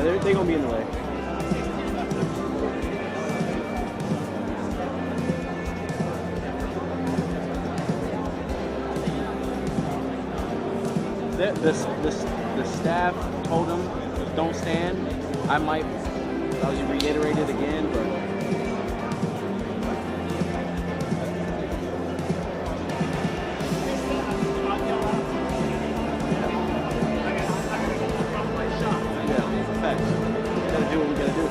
they're gonna be in the way. The staff told them don't stand. I'll just reiterate it again, but yeah, facts. We gotta do what we gotta do.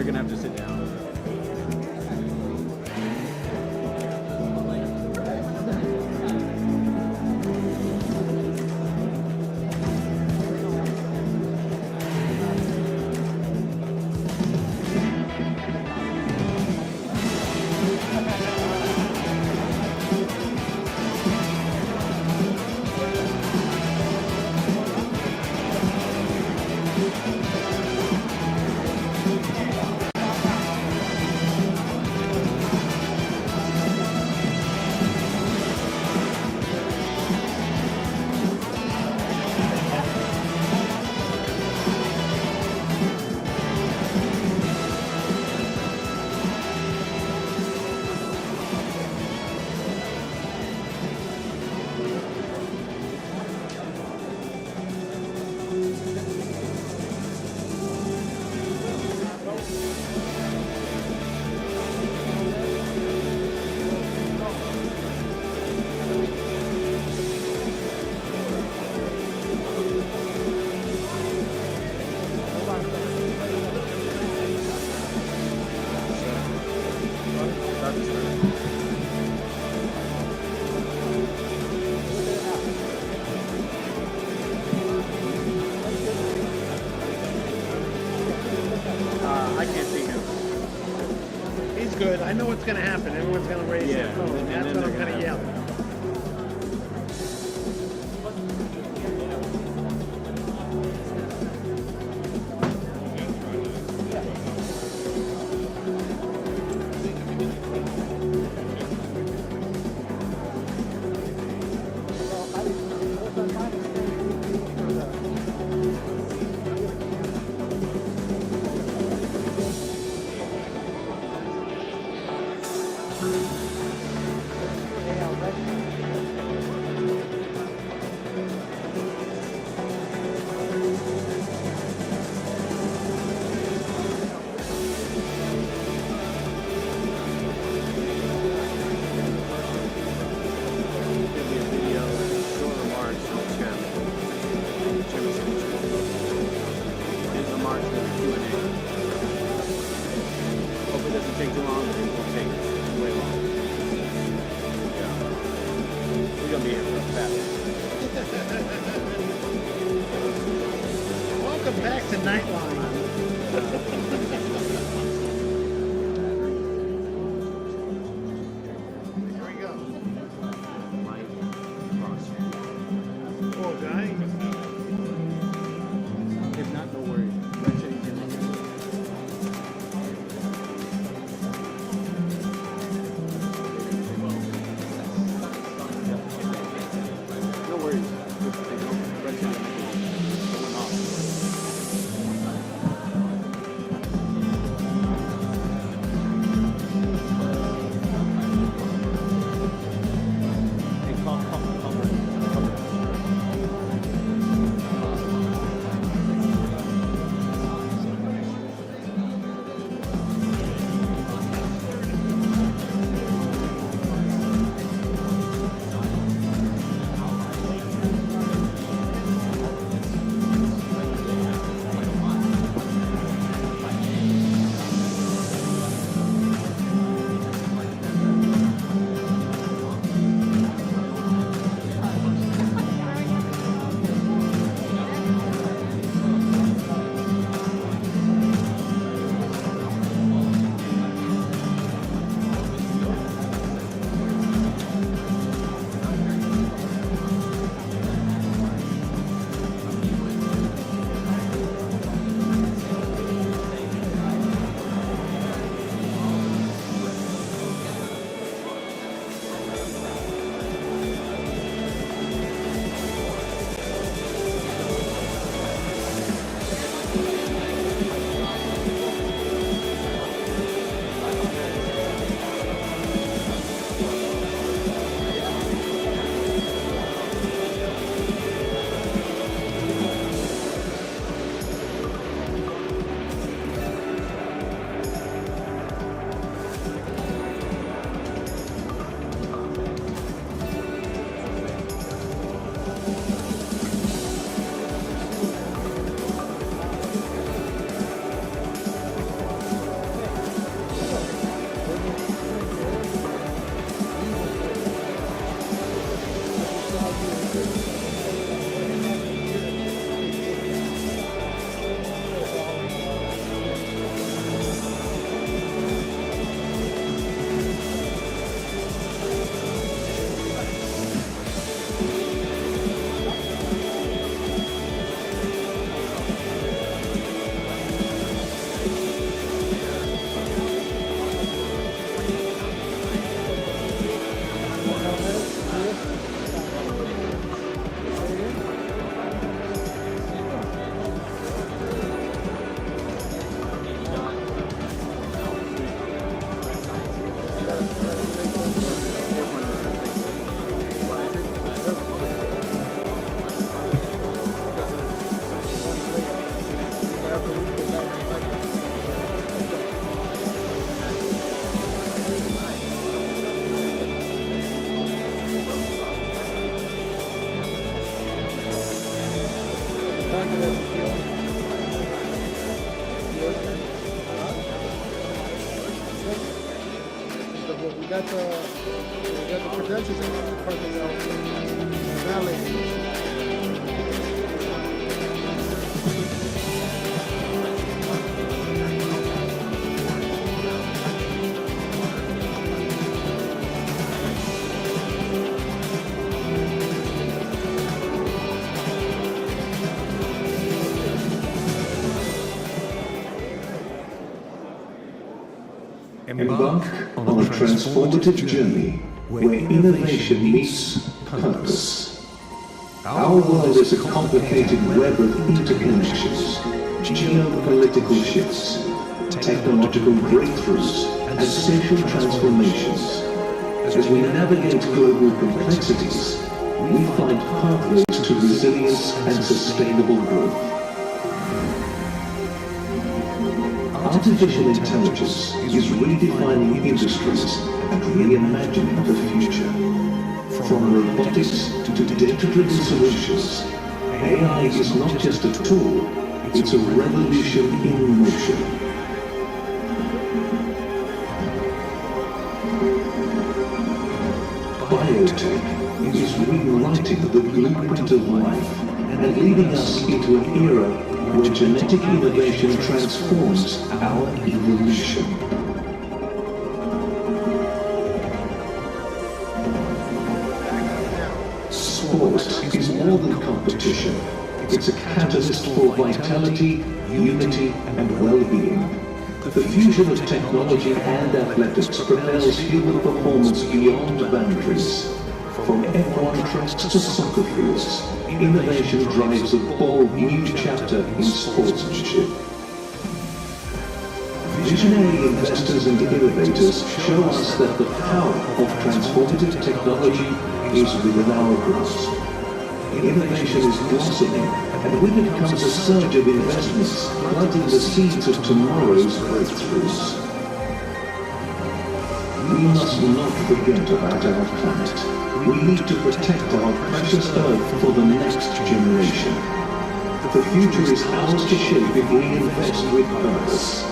They're gonna have to sit down. Good. I know what's going to happen. Everyone's going to raise their phone. And that's what I'm going to yell. got the credentials in the person validated. Embark on a transformative journey where innovation meets purpose. Our world is a complicated web of interconnections, geopolitical shifts, technological breakthroughs, and social transformations. As we navigate global complexities, we find pathways to resilience and sustainable growth. Artificial intelligence is redefining industries and reimagining the future. From robotics to data-driven solutions, AI is not just a tool, it's a revolution in motion. Biotech is rewriting the blueprint of life and leading us into an era where genetic innovation transforms our evolution. Sport is more than competition. It's a catalyst for vitality, unity, and well-being. The fusion of technology and athletics propels human performance beyond boundaries. From F1 tracks to soccer fields, innovation drives a bold new chapter in sportsmanship. Visionary investors and innovators show us that the power of transformative technology is within our grasp. Innovation is blossoming, and with it comes a surge of investments, planting the seeds of tomorrow's breakthroughs. We must not forget about our planet. We need to protect our precious Earth for the next generation. The future is ours to shape if we invest with purpose.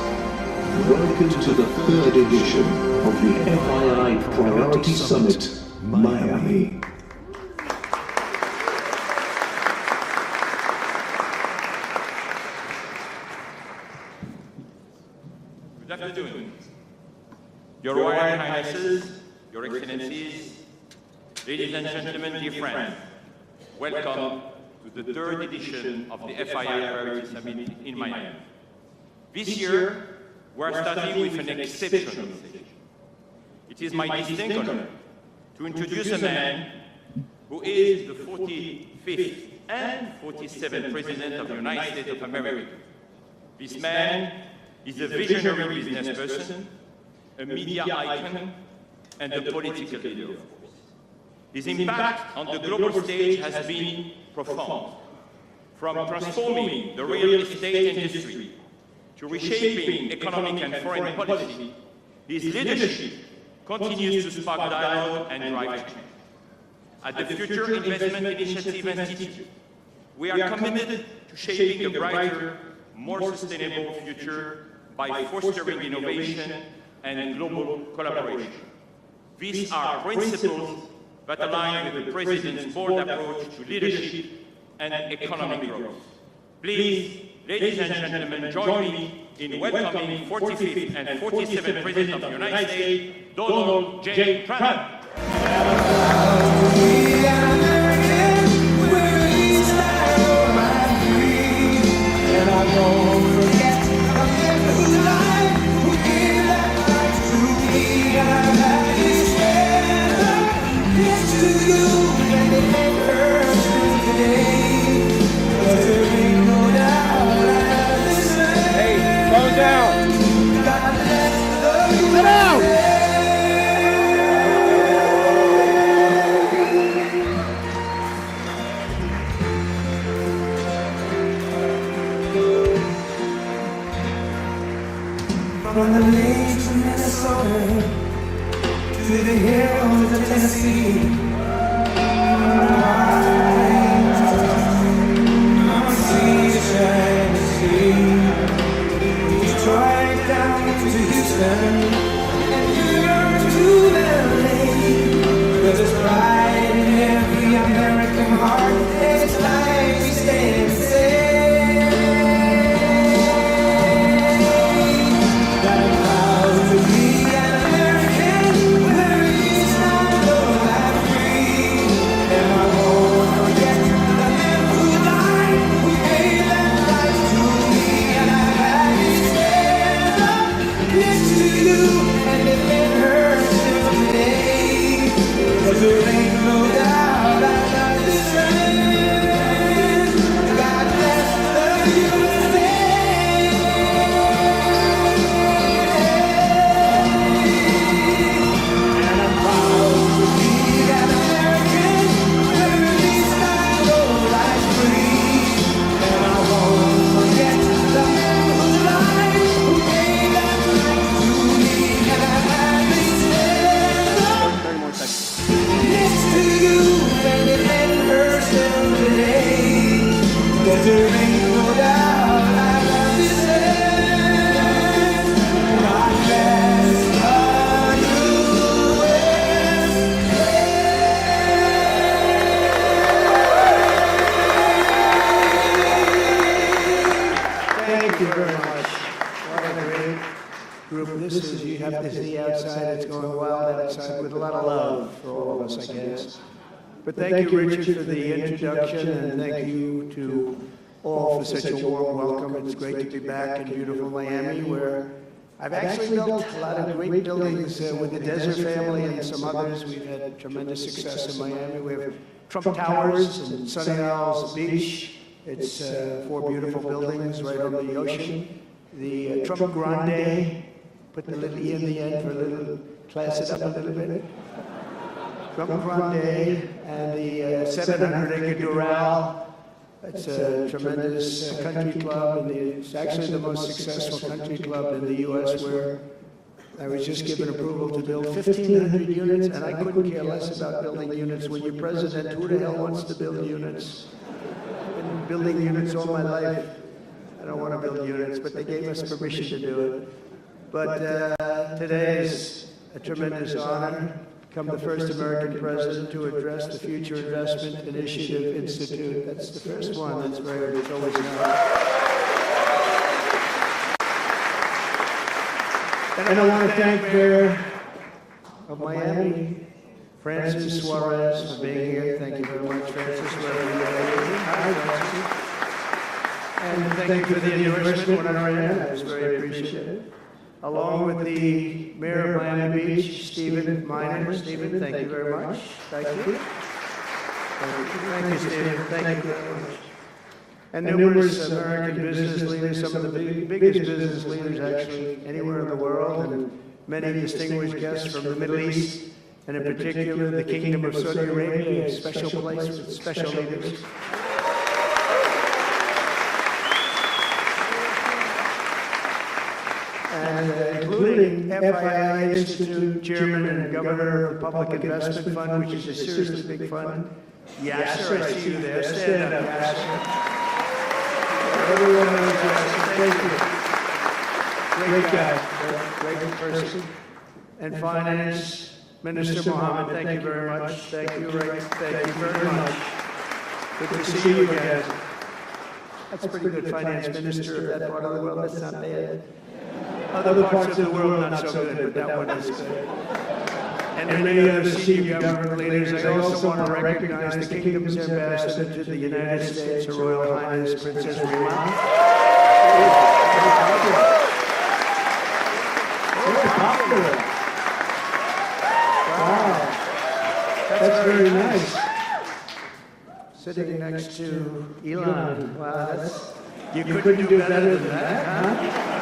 Welcome to the 3rd edition of the FII Priority Summit, Miami. Good afternoon. Your Royal Highnesses, Your Excellencies, ladies and gentlemen, dear friends, welcome to the 3rd edition of the FII Priority Summit in Miami. This year, we are starting with an exceptional stage. It is my distinct honor to introduce a man who is the 45th and 47th President of the United States of America. This man is a visionary business person, a media icon, and a political leader. His impact on the global stage has been profound. From transforming the real estate industry to reshaping economic and foreign policy, his leadership continues to spark dialogue and drive change. At the Future Investment Initiative Institute, we are committed to shaping a brighter, more sustainable future by fostering innovation and global collaboration. These are principles that align with the President's bold approach to leadership and economic growth. Please, ladies and gentlemen, join me in welcoming 45th and 47th President of the United States, Donald J. Trump. From the lakes of Minnesota to the hills of Tennessee, I'm sea to shining sea, Detroit down to Houston, and New York to group. This is, you have to see outside, it's going wild outside with a lot of love for all of us, I guess. But thank you, Richard, for the introduction, and thank you to all for such a warm welcome. It's great to be back in beautiful Miami, where I've actually built a lot of great buildings with the Desert family and some others. We've had tremendous success in Miami. We have Trump Towers and Sunny Isles Beach. It's 4 beautiful buildings right on the ocean. The Trump Grande, put the little E in the end for a little, class it up a little bit. Trump Grande and the 700-acre Doral. It's a tremendous country club, and it's actually the most successful country club in the U.S., where I was just given approval to build 1,500 units, and I couldn't care less about building units. When you're president, who the hell wants to build units? I've been building units all my life. I don't want to build units, but they gave us permission to do it. But today is a tremendous honor. Become the first American president to address the Future Investment Initiative Institute. That's the first one. That's very, it's always And I want to thank Mayor of Miami, Francis Suarez, for being here. Thank you very much, Francis, wherever you are. Hi, Francis. And thank you for the endorsement when I ran. That was very appreciated. Along with the Mayor of Miami Beach, Stephen Miner. Stephen, thank you very much. Thank you. Thank you, Stephen. Thank you very much. And numerous American business leaders, some of the biggest business leaders actually anywhere in the world, and many distinguished guests from the Middle East, and in particular the Kingdom of Saudi Arabia, a special place with special leaders. And including FII Institute Chairman and Governor of the Public Investment Fund, which is a seriously big fund. Yasser, I see you there. Stand up, Yasser. Everyone knows Yasser. Thank you. Great guy, great person. And Finance Minister Mohammed, thank you very much. Thank you, Rick. Thank you very much. Good to see you again. That's a pretty good Finance Minister of that part of the world. That's not bad. Other parts of the world not so good, but that one is good. And many other senior government leaders. I also want to recognize the Kingdom's ambassador to the United States, Her Royal Highness Princess Rima. Wow, that's very nice. Sitting next to Elon. Wow, that's, you couldn't do better than that, huh?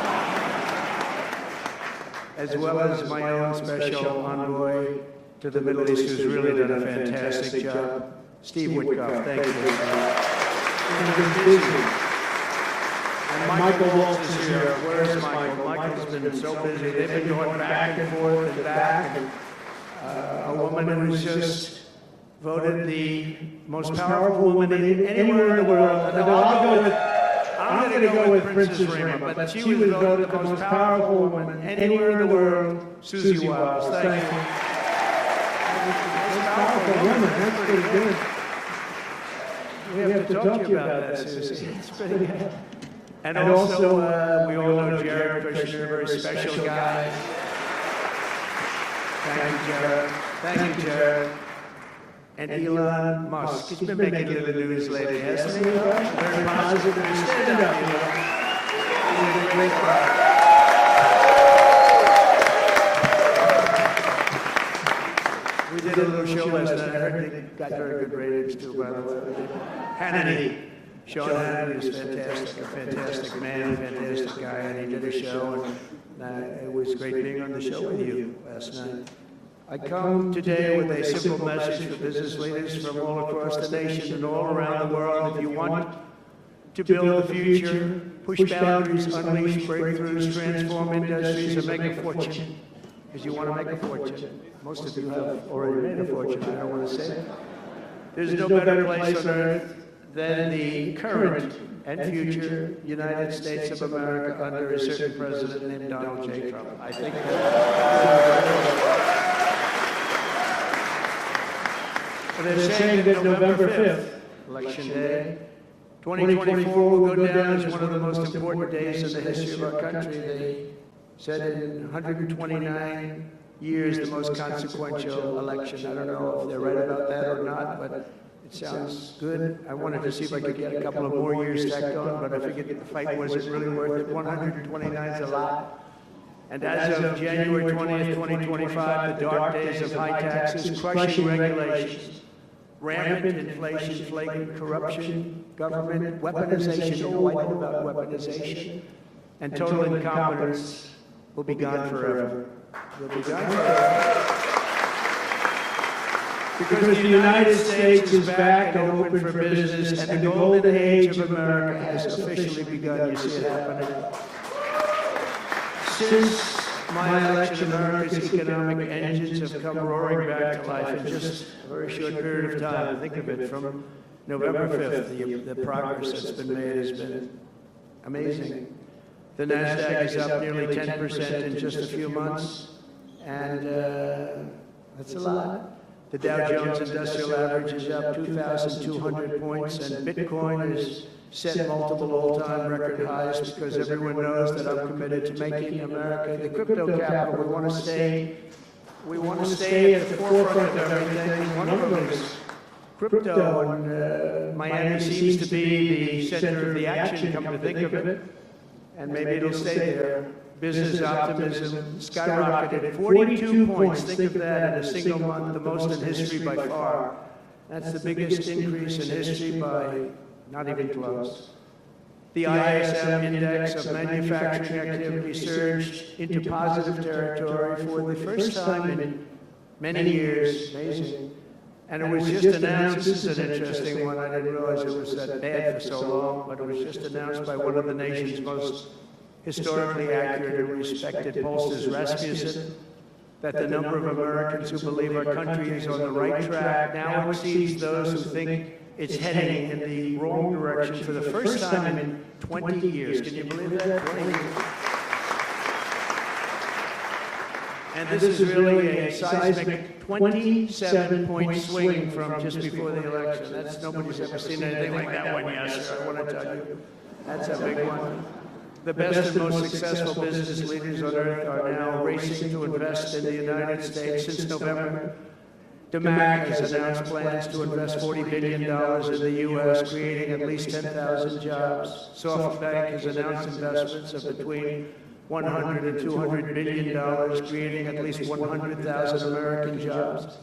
As well as my own special envoy to the Middle East, who's really done a fantastic job, Steve Witkoff. Thank you. And Michael Waltz is here. Where's Michael? Michael's been so busy. They've been going back and forth and back. And, a woman who was just voted the most powerful woman anywhere in the world. And I'm going to go with Princess Rima, but she was voted the most powerful woman anywhere in the world, Susie Wiles. Thank you. Most powerful woman, that's pretty good. We have to talk to you about that, Susie. It's pretty good. And also, we all know Jared Kushner, a very special guy. Thank you, Jared. Thank you, Jared. And Elon Musk. He's been making a little news lately, hasn't he? Very positive. Stand up, Elon. He's a great guy. We did a little show last night. I heard they got very good ratings too, by the way. Hannity. Sean Hannity was fantastic. A fantastic man, a fantastic guy, and he did a show. And it was great being on the show with you last night. I come today with a simple message for business leaders from all across the nation and all around the world. If you want to build the future, push boundaries, unleash breakthroughs, transform industries, and make a fortune, because you want to make a fortune. Most of you have already made a fortune, I don't want to say it. There's no better place on earth than the current and future United States of America under a certain president named Donald J. Trump. I think they're saying that November 5th, Election Day, 2024 will go down as one of the most important days in the history of our country. said in 129 years, the most consequential election. I don't know if they're right about that or not, but it sounds good. I wanted to see if I could get a couple of more years stacked on, but I figured the fight wasn't really worth it. 129 is a lot. And as of January 20th, 2025, the dark days of high taxes, crushing regulations, rampant inflation, flagrant corruption, government weaponization, oh, I know about weaponization, and total incompetence will be gone forever. Will be gone forever. Because the United States is back and open for business, and the golden age of America has officially begun. You see it happening. Since my election, America's economic engines have come roaring back to life in just a very short period of time. Think of it, from November 5th, the progress that's been made has been amazing. The NASDAQ is up nearly 10% in just a few months, and that's a lot. The Dow Jones Industrial Average is up 2,200 points, and Bitcoin has set multiple all-time record highs because everyone knows that I'm committed to making America the crypto capital. We want to stay at the forefront of everything. One of them is crypto, and Miami seems to be the center of the action, come to think of it, and maybe it'll stay there. Business optimism skyrocketed 42 points. Think of that in a single month, the most in history by far. That's the biggest increase in history by not even close. The ISM index of manufacturing activity surged into positive territory for the first time in many years. Amazing. And it was just announced, this is an interesting one, I didn't realize it was that bad for so long, but it was just announced by one of the nation's most historically accurate and respected pollsters, Rasmussen, that the number of Americans who believe our country is on the right track now exceeds those who think it's heading in the wrong direction for the first time in 20 years. Can you believe that? 20 years. And this is really a seismic 27-point swing from just before the election. That's, nobody's ever seen anything like that one, yes, sir. I want to tell you. That's a big one. The best and most successful business leaders on earth are now racing to invest in the United States. Since November, DeMac has announced plans to invest $40 billion in the U.S., creating at least 10,000 jobs. SoftBank has announced investments of between $100 and $200 billion, creating at least 100,000 American jobs.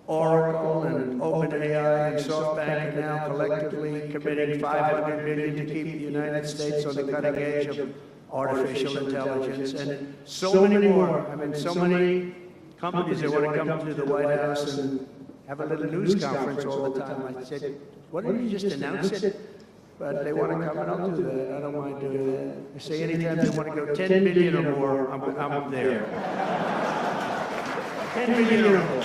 Oracle and OpenAI and SoftBank are now collectively committing $500 billion to keep the United States on the cutting edge of artificial intelligence, and so many more. I mean, so many companies that want to come to the White House and have a little news conference all the time. I said, why don't you just announce it? But they want to come, and I'll do that. I don't mind doing that. I say anytime they want to go 10 billion or more, I'm there. 10 billion or more.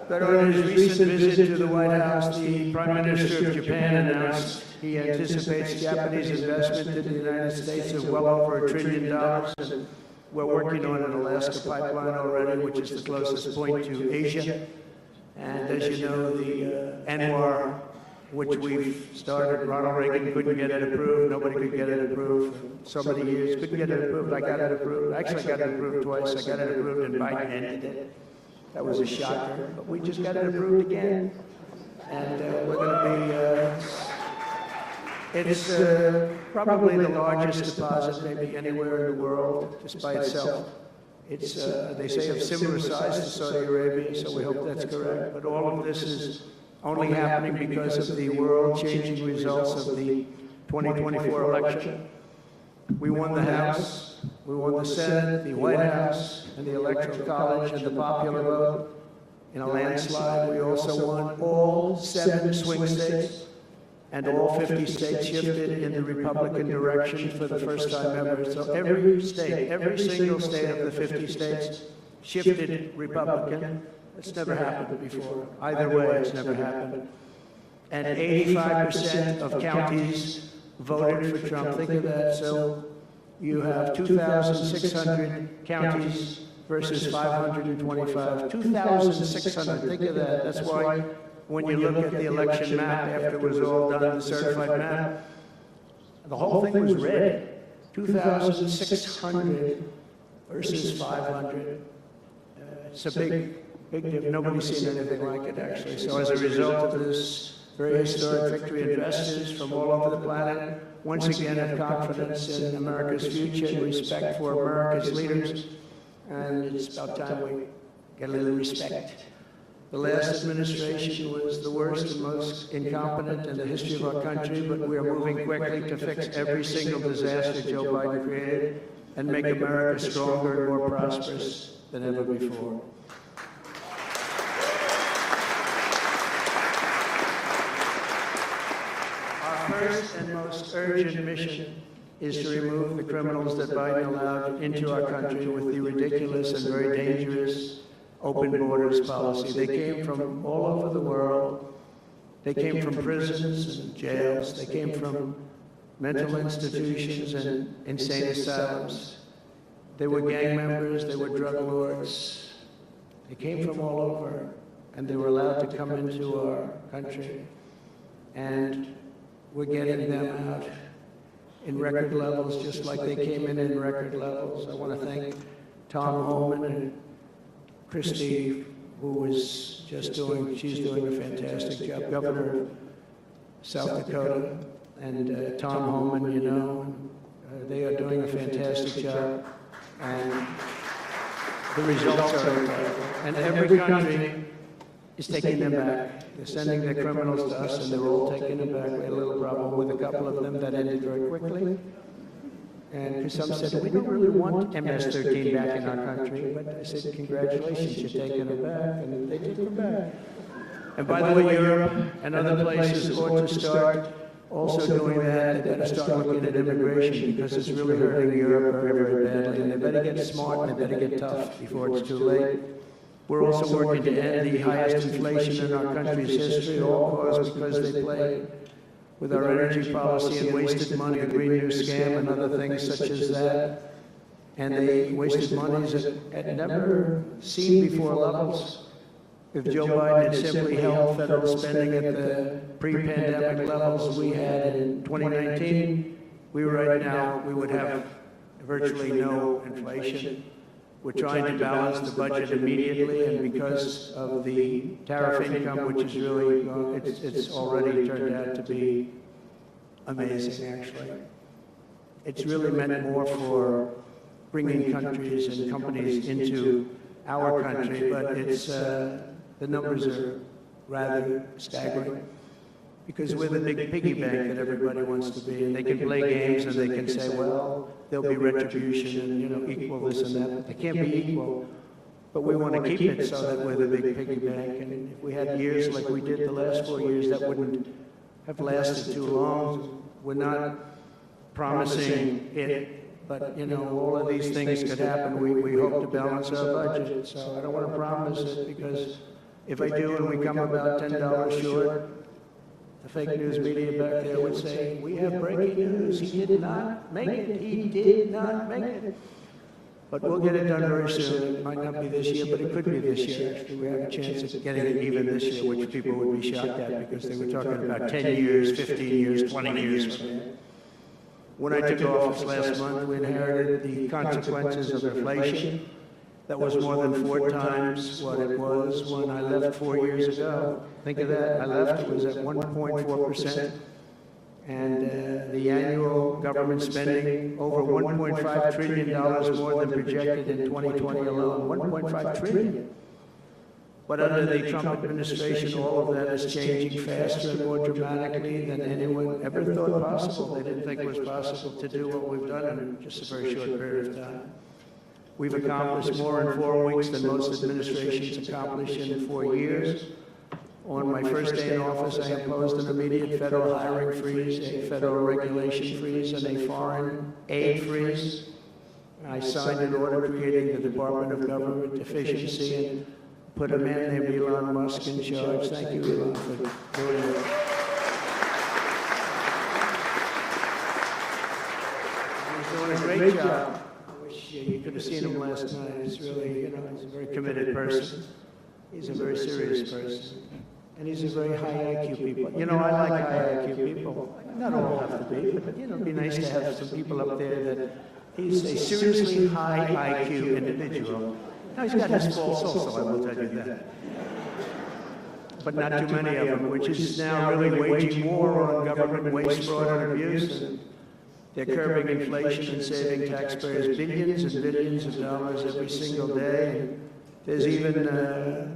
But on his recent visit to the White House, the Prime Minister of Japan announced he anticipates Japanese investment in the United States of well over $1 trillion. And we're working on an Alaska pipeline already, which is the closest point to Asia. And as you know, the ANWR, which we've started, Ronald Reagan couldn't get it approved. Nobody could get it approved for so many years. Couldn't get it approved. I got it approved. Actually, I got it approved twice. I got it approved and Biden ended it. That was a shocker, but we just got it approved again. And we're going to be, it's probably the largest deposit maybe anywhere in the world, just by itself. It's, they say, of similar size to Saudi Arabia, so we hope that's correct. But all of this is only happening because of the world-changing results of the 2024 election. We won the House, we won the Senate, the White House, and the Electoral College, and the popular vote in a landslide. We also won all 7 swing states, and all 50 states shifted in the Republican direction for the first time ever. So every state, every single state of the 50 states shifted Republican. It's never happened before. Either way, it's never happened. And 85% of counties voted for Trump. Think of that. So you have 2,600 counties versus 525. 2,600. Think of that. That's why when you look at the election map after it was all done, the certified map, the whole thing was red. 2,600 versus 500. It's a big difference. Nobody's seen anything like it, actually. So as a result of this very historic victory, investors from all over the planet once again have confidence in America's future and respect for America's leaders. And it's about time we get a little respect. The last administration was the worst and most incompetent in the history of our country, but we are moving quickly to fix every single disaster Joe Biden created and make America stronger and more prosperous than ever before. Our first and most urgent mission is to remove the criminals that Biden allowed into our country with the ridiculous and very dangerous open borders policy. They came from all over the world. They came from prisons and jails. They came from mental institutions and insane asylums. They were gang members. They were drug lords. They came from all over, and they were allowed to come into our country. And we're getting them out in record levels, just like they came in record levels. I want to thank Tom Homan and Christie, who was just she's doing a fantastic job, Governor of South Dakota, and Tom Homan, you know, they are doing a fantastic job, and the results are incredible. And every country is taking them back. They're sending their criminals to us, and they're all taking them back. We had a little problem with a couple of them that ended very quickly. And some said, we don't really want MS-13 back in our country. But I said, congratulations, you're taking them back. And they took them back. And by the way, Europe and other places ought to start also doing that. They better start looking at immigration, because it's really hurting Europe very, very badly. And they better get smart and they better get tough before it's too late. We're also working to end the highest inflation in our country's history, all caused because they played with our energy policy and wasted money, the Green New Scam and other things such as that. And they wasted monies at never seen before levels. If Joe Biden had simply held federal spending at the pre-pandemic levels we had in 2019, we would have virtually no inflation. We're trying to balance the budget immediately, and because of the tariff income, which is really, it's already turned out to be amazing, actually. It's really meant more for bringing countries and companies into our country, but it's, the numbers are rather staggering, because we're the big piggy bank that everybody wants to be, and they can play games and they can say, well, there'll be retribution and, you know, equal this and that, but they can't be equal. But we want to keep it so that we're the big piggy bank, and if we had years like we did the last 4 years, that wouldn't have lasted too long. We're not promising it, but, you know, all of these things could happen. We hope to balance our budget, so I don't want to promise it, because if I do and we come about $10 short, the fake news media back there would say, we have breaking news. He did not make it. He did not make it. But we'll get it done very soon. It might not be this year, but it could be this year. Actually, we have a chance of getting it even this year, which people would be shocked at, because they were talking about 10 years, 15 years, 20 years from now. When I took office last month, we inherited the consequences of inflation. That was more than 4 times what it was when I left 4 years ago. Think of that. I left, it was at 1.4%. And the annual government spending over $1.5 trillion more than projected in 2020 alone. 1.5 trillion. But under the Trump administration, all of that is changing faster and more dramatically than anyone ever thought possible. They didn't think it was possible to do what we've done in just a very short period of time. We've accomplished more in 4 weeks than most administrations accomplish in 4 years. On my first day in office, I imposed an immediate federal hiring freeze, a federal regulation freeze, and a foreign aid freeze. I signed an order creating the Department of Government Efficiency and put a man named Elon Musk in charge. Thank you, Elon, for doing it. He's doing a great job. You could have seen him last night. He's really, you know, he's a very committed person. He's a very serious person. And these are very high IQ people. You know, I like high IQ people. Not all have to be, but you know, it'd be nice to have some people up there that he's a seriously high IQ individual. Now he's got his faults also, I will tell you that. But not too many of them, which is now really waging war on government waste, fraud, and abuse. And they're curbing inflation and saving taxpayers billions and billions of dollars every single day. And there's even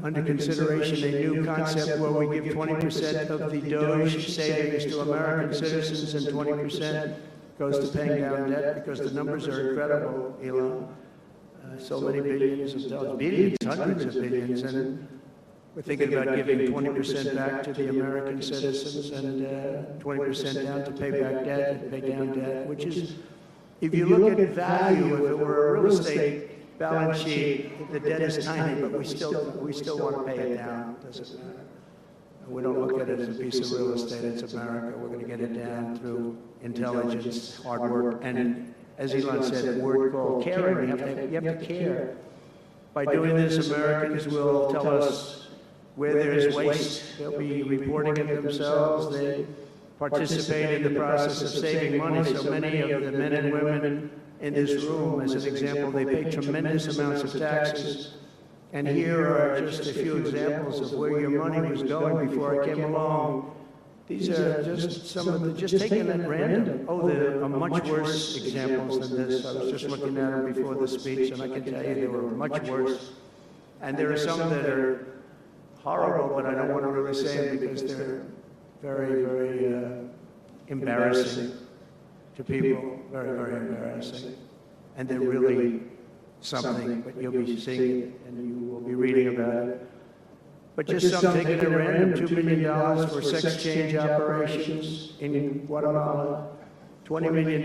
under consideration a new concept where we give 20% of the Doge savings to American citizens and 20% goes to paying down debt, because the numbers are incredible, Elon. So many billions of dollars, billions, hundreds of billions, and we're thinking about giving 20% back to the American citizens and 20% down to pay back debt and pay down debt, which is, if you look at value, if it were a real estate balance sheet, the debt is tiny, but we still want to pay it down. Doesn't matter. We don't look at it as a piece of real estate. It's America. We're going to get it down through intelligence, hard work, and as Elon said, a word called caring. You have to care. By doing this, Americans will tell us where there is waste. They'll be reporting it themselves. They participate in the process of saving money. So many of the men and women in this room, as an example, they pay tremendous amounts of taxes. And here are just a few examples of where your money was going before I came along. These are just some of the, just taken at random. Oh, there are much worse examples than this. I was just looking at them before the speech, and I can tell you they were much worse. And there are some that are horrible, but I don't want to really say them because they're very, very embarrassing to people. Very, very embarrassing. And they're really something, but you'll be seeing it and you will be reading about it. But just some taken at random, $2 million for sex change operations in Guatemala, $20 million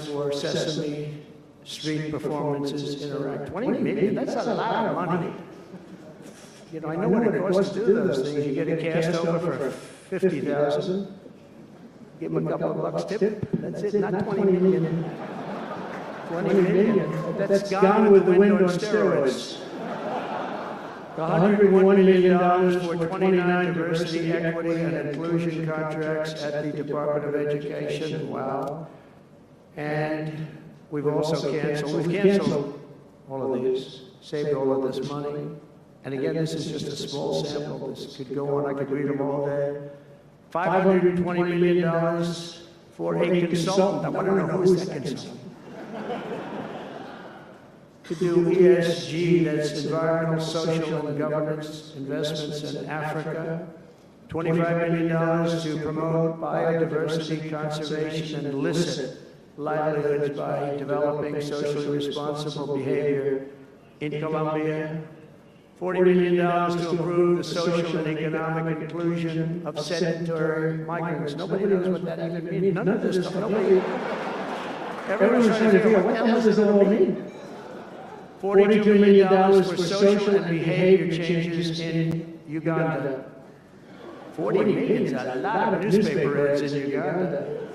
for Sesame Street performances in Iraq. $20 million, that's a lot of money. You know, I know what it costs to do those things. You get a cast over for $50,000, give them a couple of bucks tip, that's it, not $20 million. $20 million, that's gone with the wind on steroids. $101 million for 29 diversity, equity, and inclusion contracts at the Department of Education. Wow. And we've also canceled all of these, saved all of this money. And again, this is just a small sample. This could go on, I could read them all day. $520 million for a consultant. I want to know who is that consultant? To do ESG, that's environmental, social, and governance investments in Africa. $25 million to promote biodiversity conservation and illicit livelihoods by developing socially responsible behavior in Colombia. $40 million to improve the social and economic inclusion of sedentary migrants. Nobody knows what that even means. None of this stuff. Everyone's trying to figure out what the hell does it all mean. $42 million for social and behavior changes in Uganda. 40 million is a lot of newspaper ads in Uganda.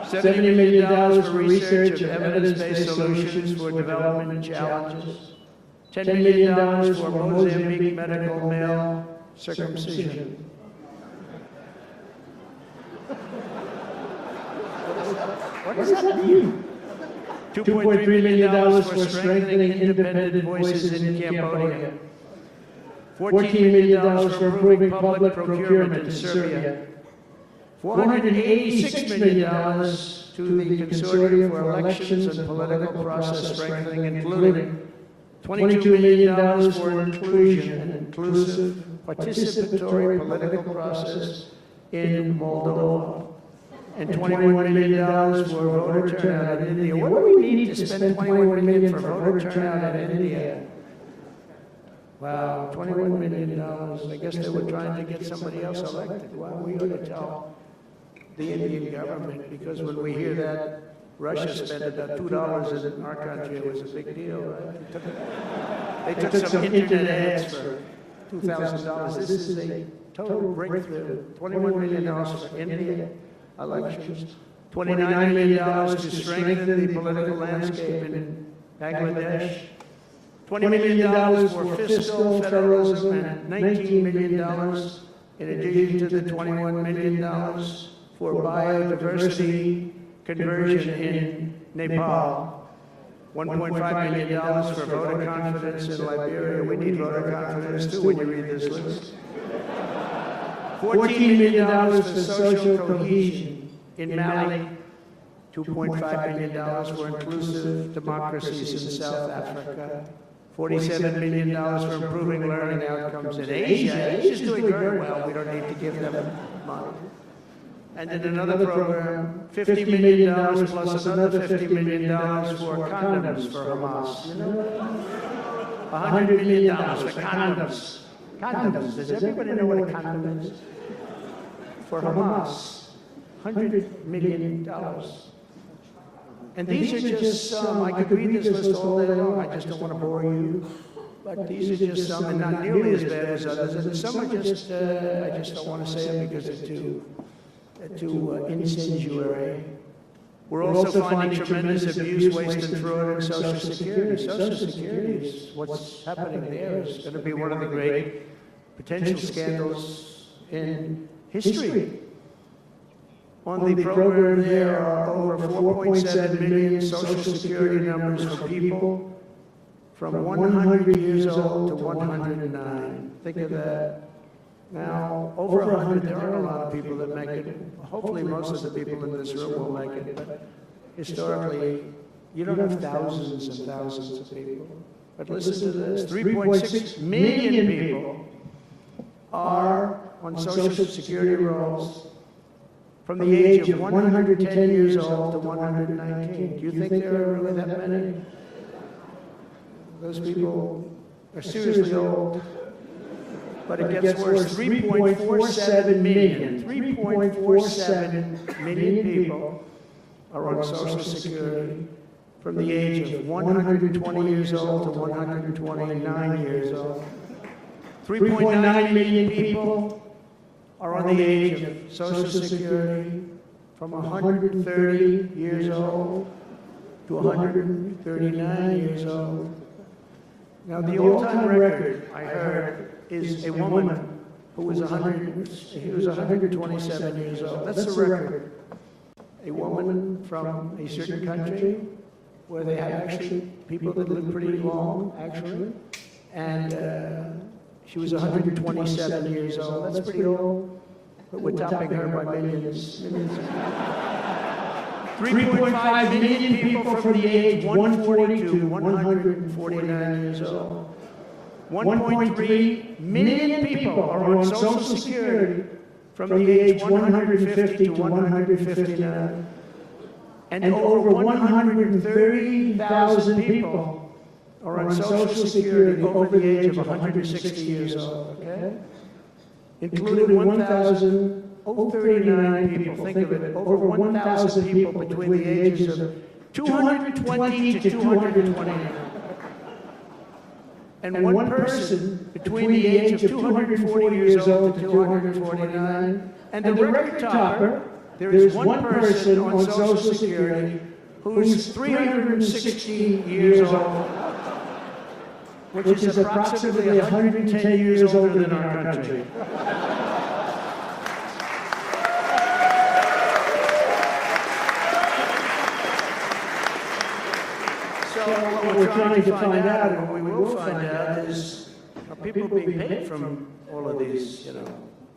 $70 million for research of evidence-based solutions for development challenges. $10 million for Mozambique medical male circumcision. What does that mean? $2.3 million for strengthening independent voices in Cambodia. $14 million for improving public procurement in Serbia. $486 million to the Consortium for Elections and Political Process Strengthening, including $22 million for inclusion and inclusive participatory political process in Moldova. And $21 million for voter turnout in India. What do we need to spend $21 million for voter turnout in India? Wow, $21 million. I guess they were trying to get somebody else elected. Wow, we ought to tell the Indian government, because when we hear that Russia spent about $2 in our country, it was a big deal, right? They took some internet ads for $2,000. This is a total breakthrough. $21 million for India elections. $29 million to strengthen the political landscape in Bangladesh. $20 million for fiscal federalism and $19 million in addition to the $21 million for biodiversity conversion in Nepal, $1.5 million for voter confidence in Liberia. We need voter confidence too when you read this list. $14 million for social cohesion in Mali, $2.5 million for inclusive democracies in South Africa, $47 million for improving learning outcomes in Asia. Asia's doing very well. We don't need to give them money. And then another program, $50 million plus another $50 million for condoms for Hamas. You know, $100 million for condoms. Condoms. Does everybody know what a condom is? For Hamas, $100 million. And these are just some. I could read this list all day long. I just don't want to bore you. But these are just some, and not nearly as bad as others. And some are just, I just don't want to say them because they're too incendiary. We're also finding tremendous abuse, waste, and fraud in Social Security. Social Security is what's happening there is going to be one of the great potential scandals in history. On the program, there are over 4.7 million Social Security numbers for people from 100 years old to 109. Think of that. Now, over 100, there are a lot of people that make it. Hopefully, most of the people in this room will make it. But historically, you don't have thousands and thousands of people. But listen to this: 3.6 million people are on Social Security rolls from the age of 110 years old to 119. Do you think there are really that many? Those people are seriously old. But it gets worse. 3.47 million. 3.47 million people are on Social Security from the age of 120 years old to 129 years old. 3.9 million people are on the age of Social Security from 130 years old to 139 years old. Now, the all-time record, I heard, is a woman who was 127 years old. That's the record. A woman from a certain country where they have actually people that live pretty long, actually. And she was 127 years old. That's pretty old. But we're topping her by millions. 3.5 million people from the age 140 to 149 years old. 1.3 million people are on Social Security from the age 150 to 159. And over 130,000 people are on Social Security over the age of 160 years old, okay? Including 1,039 people, think of it, over 1,000 people between the ages of 220 to 229. And one person between the age of 240 years old to 249. And the record topper, there is one person on Social Security who's 360 years old, which is approximately 110 years older than our country. So what we're trying to find out, and what we will find out, is are people being paid from all of these, you know,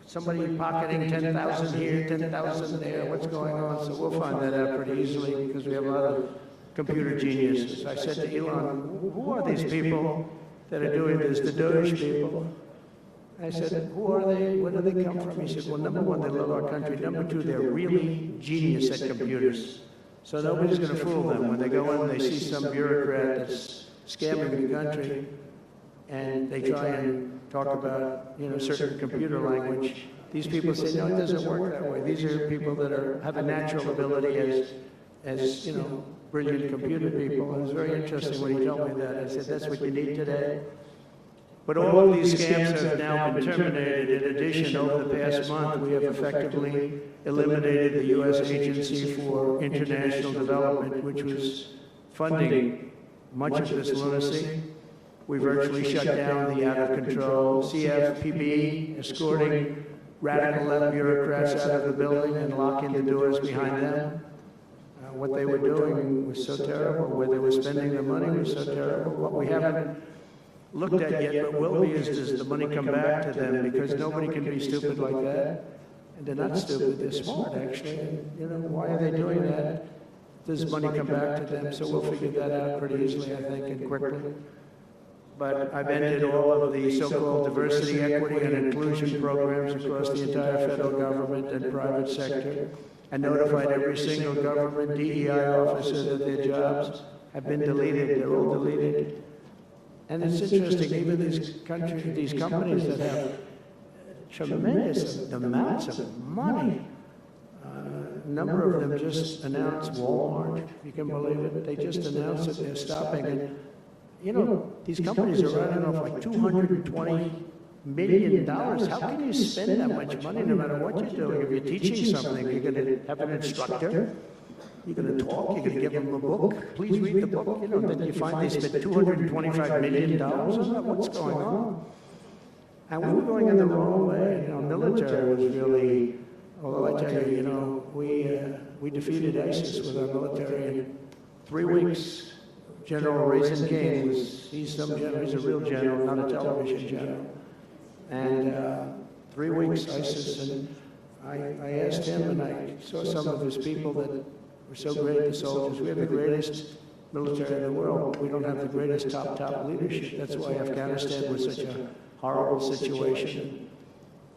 somebody pocketing 10,000 here, 10,000 there, what's going on? So we'll find that out pretty easily because we have a lot of computer geniuses. I said to Elon, who are these people that are doing this, the Doge people? I said, who are they? Where do they come from? He said, well, number one, they love our country. Number two, they're really genius at computers. So nobody's going to fool them. When they go in, they see some bureaucrat that's scamming the country, and they try and talk about, you know, certain computer language. These people say, no, it doesn't work that way. These are people that have a natural ability as you know, brilliant computer people. It was very interesting when he told me that. I said, that's what you need today. But all of these scams have now been terminated. In addition, over the past month, we have effectively eliminated the U.S. Agency for International Development, which was funding much of this lunacy. We virtually shut down the out-of-control CFPB, escorting radical left bureaucrats out of the building and locking the doors behind them. What they were doing was so terrible. Where they were spending the money was so terrible. What we haven't looked at yet, but will be, is does the money come back to them? Because nobody can be stupid like that. And they're not stupid, they're smart, actually. And, you know, why are they doing that? Does money come back to them? So we'll figure that out pretty easily, I think, and quickly. But I've ended all of the so-called diversity, equity, and inclusion programs across the entire federal government and private sector, and notified every single government DEI officer that their jobs have been deleted. They're all deleted. And it's interesting, even these companies that have tremendous amounts of money. A number of them just announced, Walmart, if you can believe it, they just announced that they're stopping. And, you know, these companies are running off like $220 million. How can you spend that much money no matter what you're doing? If you're teaching something, you're going to have an instructor, you're going to talk, you're going to give them a book. Please read the book. You know, then you find they spent $225 million. Isn't that what's going on? And we were going in the wrong way. You know, military was really, although I tell you, you know, we defeated ISIS with our military in 3 weeks. General Raisin King he's a real general, not a television general. And 3 weeks ISIS, and I asked him, and I saw some of his people that were so great, the soldiers. We have the greatest military in the world, but we don't have the greatest top leadership. That's why Afghanistan was such a horrible situation,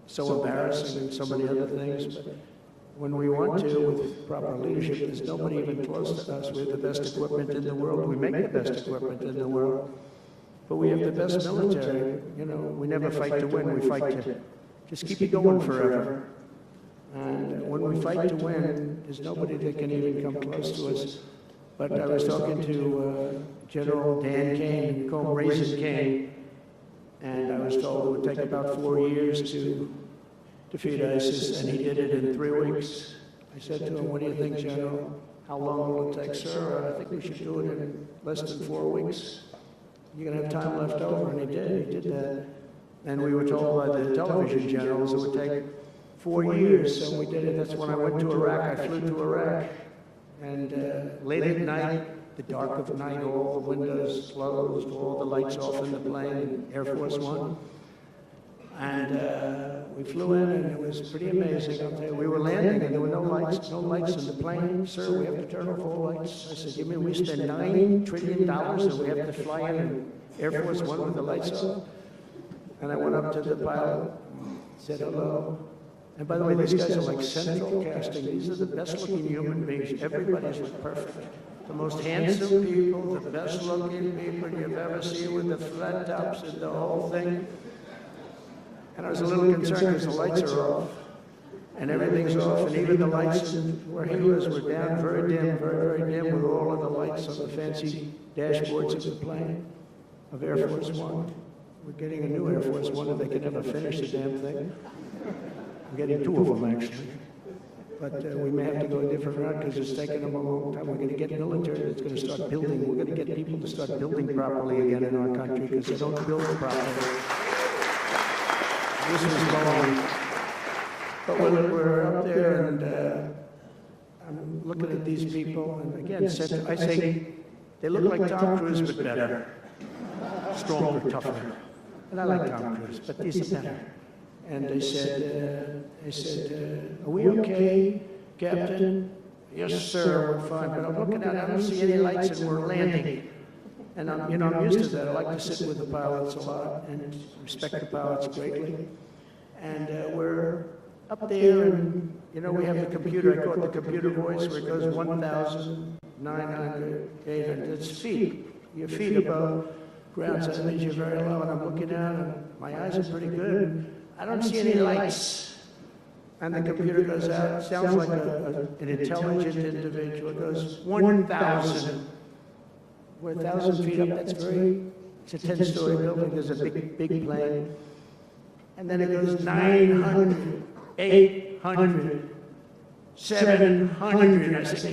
so embarrassing, and so many other things. But when we want to, with proper leadership, there's nobody even close to us. We have the best equipment in the world. We make the best equipment in the world. But we have the best military. You know, we never fight to win. We fight to just keep it going forever. And when we fight to win, there's nobody that can even come close to us. But I was talking to General Dan Kane, we call him Raisin Kane, and I was told it would take about 4 years to defeat ISIS, and he did it in 3 weeks. I said to him, what do you think, General? How long will it take, sir? I think we should do it in less than 4 weeks. You're going to have time left over, and he did that. And we were told by the television generals it would take 4 years, so we did it. That's when I went to Iraq. I flew to Iraq, and late at night, the dark of night, all the windows closed, all the lights off in the plane, Air Force One. And we flew in, and it was pretty amazing. I'll tell you, we were landing, and there were no lights in the plane. Sir, we have to turn off all lights. I said, you mean we spend $9 trillion, and we have to fly in Air Force One with the lights off? And I went up to the pilot, said hello. And by the way, these guys are like central casting. These are the best-looking human beings. Everybody's like perfect. The most handsome people, the best-looking people you've ever seen with the flat tops and the whole thing. And I was a little concerned because the lights are off, and everything's off, and even the lights where he was were down, very dim, very dim, with all of the lights on the fancy dashboards of the plane, of Air Force One. We're getting a new Air Force One, and they can never finish the damn thing. We're getting 2 of them, actually. But we may have to go a different route because it's taken them a long time. We're going to get military that's going to start building. We're going to get people to start building properly again in our country because they don't build properly. This is going. But we're up there, and I'm looking at these people, and again, I say they look like Tom Cruise, but better. Stronger, tougher. And I like Tom Cruise, but these are better. And they said, are we okay, Captain? Yes, sir, we're fine. But I'm looking out, I don't see any lights, and we're landing. And I'm used to that. I like to sit with the pilots a lot and respect the pilots greatly. And we're up there, and we have the computer. I call it the computer voice, where it goes 1,900, 800. It's feet. Your feet above ground, so that means you're very low. And I'm looking down, and my eyes are pretty good. I don't see any lights. And the computer goes out. It sounds like an intelligent individual. It goes 1,000. We're 1,000 feet up. It's a 10-story building. There's a big plane. And then it goes 900, 800, 700. I said,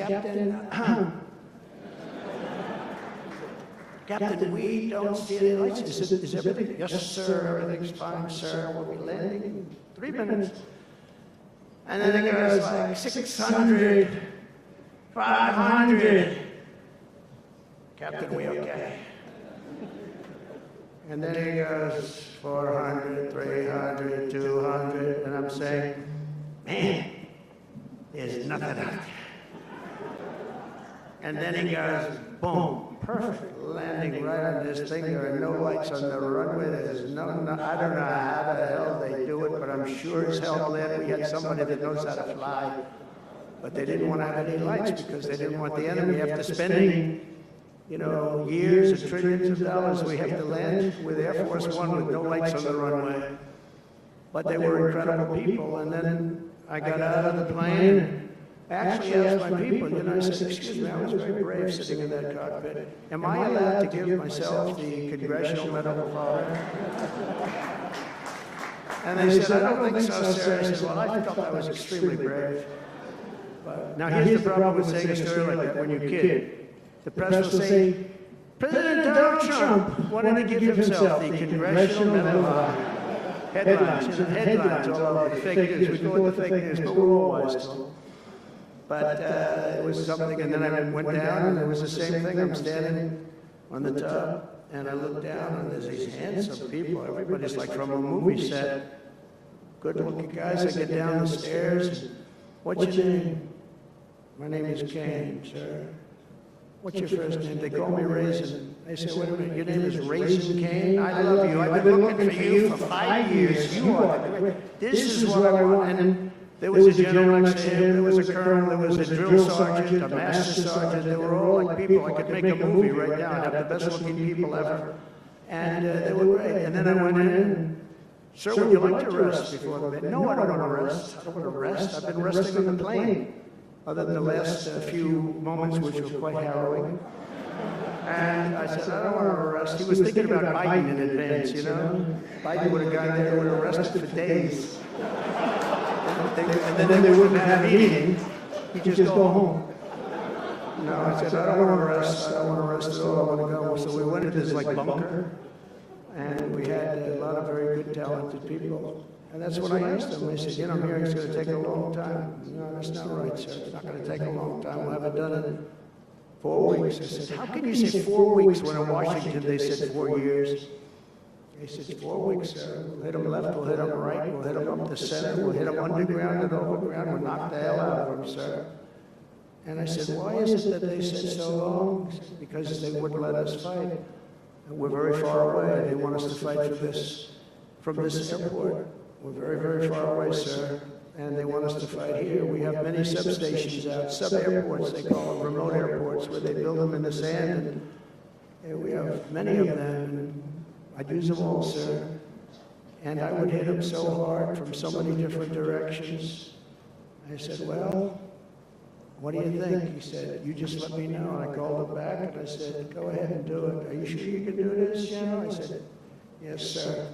Captain, we don't see any lights. Is everything? Yes, sir. Everything's fine, sir. We'll be landing in 3 minutes. And then it goes like 600, 500. Captain, we okay? And then he goes 400, 300, 200, and I'm saying, man, there's nothing out there. And then he goes, boom, perfect landing right on this thing. There are no lights on the runway. There's no, I don't know how the hell they do it, but I'm sure as hell glad we had somebody that knows how to fly. But they didn't want to have any lights because they didn't want the enemy after spending, you know, years and trillions of dollars. We have to land with Air Force One with no lights on the runway. But they were incredible people. And then I got out of the plane. Actually asked my people, you know, I said, excuse me, I was very brave sitting in that cockpit. Am I allowed to give myself the Congressional Medal of Honor? And they said, I don't think so, sir. I said, well, I felt I was extremely brave. But now here's the problem with saying a story like that when you're a kid. The press will say, President Donald Trump wanted to give himself the Congressional Medal of Honor. Headlines, you know, headlines all over, fake news. We call it the fake news, but we're all wise to them. But it was something, and then I went down, and it was the same thing. I'm standing on the tub, and I look down, and there's these handsome people. Everybody's like from a movie set. Good-looking guys. I get down the stairs. What's your name? My name is Kane, sir. What's your first name? They call me Raisin. I say, wait a minute, your name is Raisin Kane? I love you. I've been looking for you for 5 years. You are. This is what I want. And there was a general next to him, there was a colonel, there was a drill sergeant, a master sergeant. They were all like people. I could make a movie right now. I'd have the best looking people ever. And they were great. And then I went in, sir, would you like to rest before the bed? No, I don't want to rest. I don't want to rest. I've been resting on the plane. Other than the last few moments, which were quite harrowing. And I said, I don't want to rest. He was thinking about Biden in advance, you know? Biden would have gone there, would have rested for days. And then they wouldn't have a meeting. He'd just go home. No, I said, I don't want to rest. I don't want to rest at all. I want to go. So we went to this like bunker, and we had a lot of very good, talented people. And that's when I asked them. I said, you know, I'm hearing it's going to take a long time. No, that's not right, sir. It's not going to take a long time. We'll have it done in 4 weeks. I said, how can you say 4 weeks when in Washington they said 4 years? He said, 4 weeks, sir. We'll hit them left, we'll hit them right, we'll hit them up the center, we'll hit them underground and overground, we'll knock the hell out of them, sir. And I said, why is it that they said so long? He said, because they wouldn't let us fight. And we're very far away. They want us to fight from this airport. We're very, very far away, sir. And they want us to fight here. We have many substations out, sub-airports, they call them, remote airports, where they build them in the sand. And we have many of them. And I'd use them all, sir. And I would hit them so hard from so many different directions. I said, well, what do you think? He said, you just let me know. And I called him back and I said, go ahead and do it. Are you sure you can do this, General? I said, yes, sir.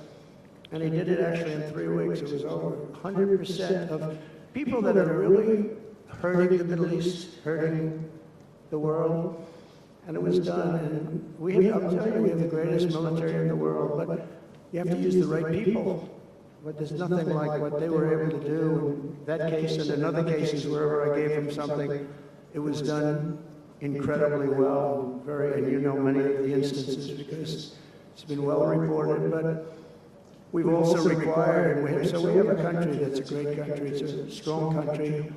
And he did it actually in 3 weeks. It was over 100% of people that are really hurting the Middle East, hurting the world. And it was done. And I'm telling you, we have the greatest military in the world, but you have to use the right people. But there's nothing like what they were able to do in that case and in other cases wherever I gave them something. It was done incredibly well. And you know many of the instances because it's been well reported. But we've also required, so we have a country that's a great country. It's a strong country.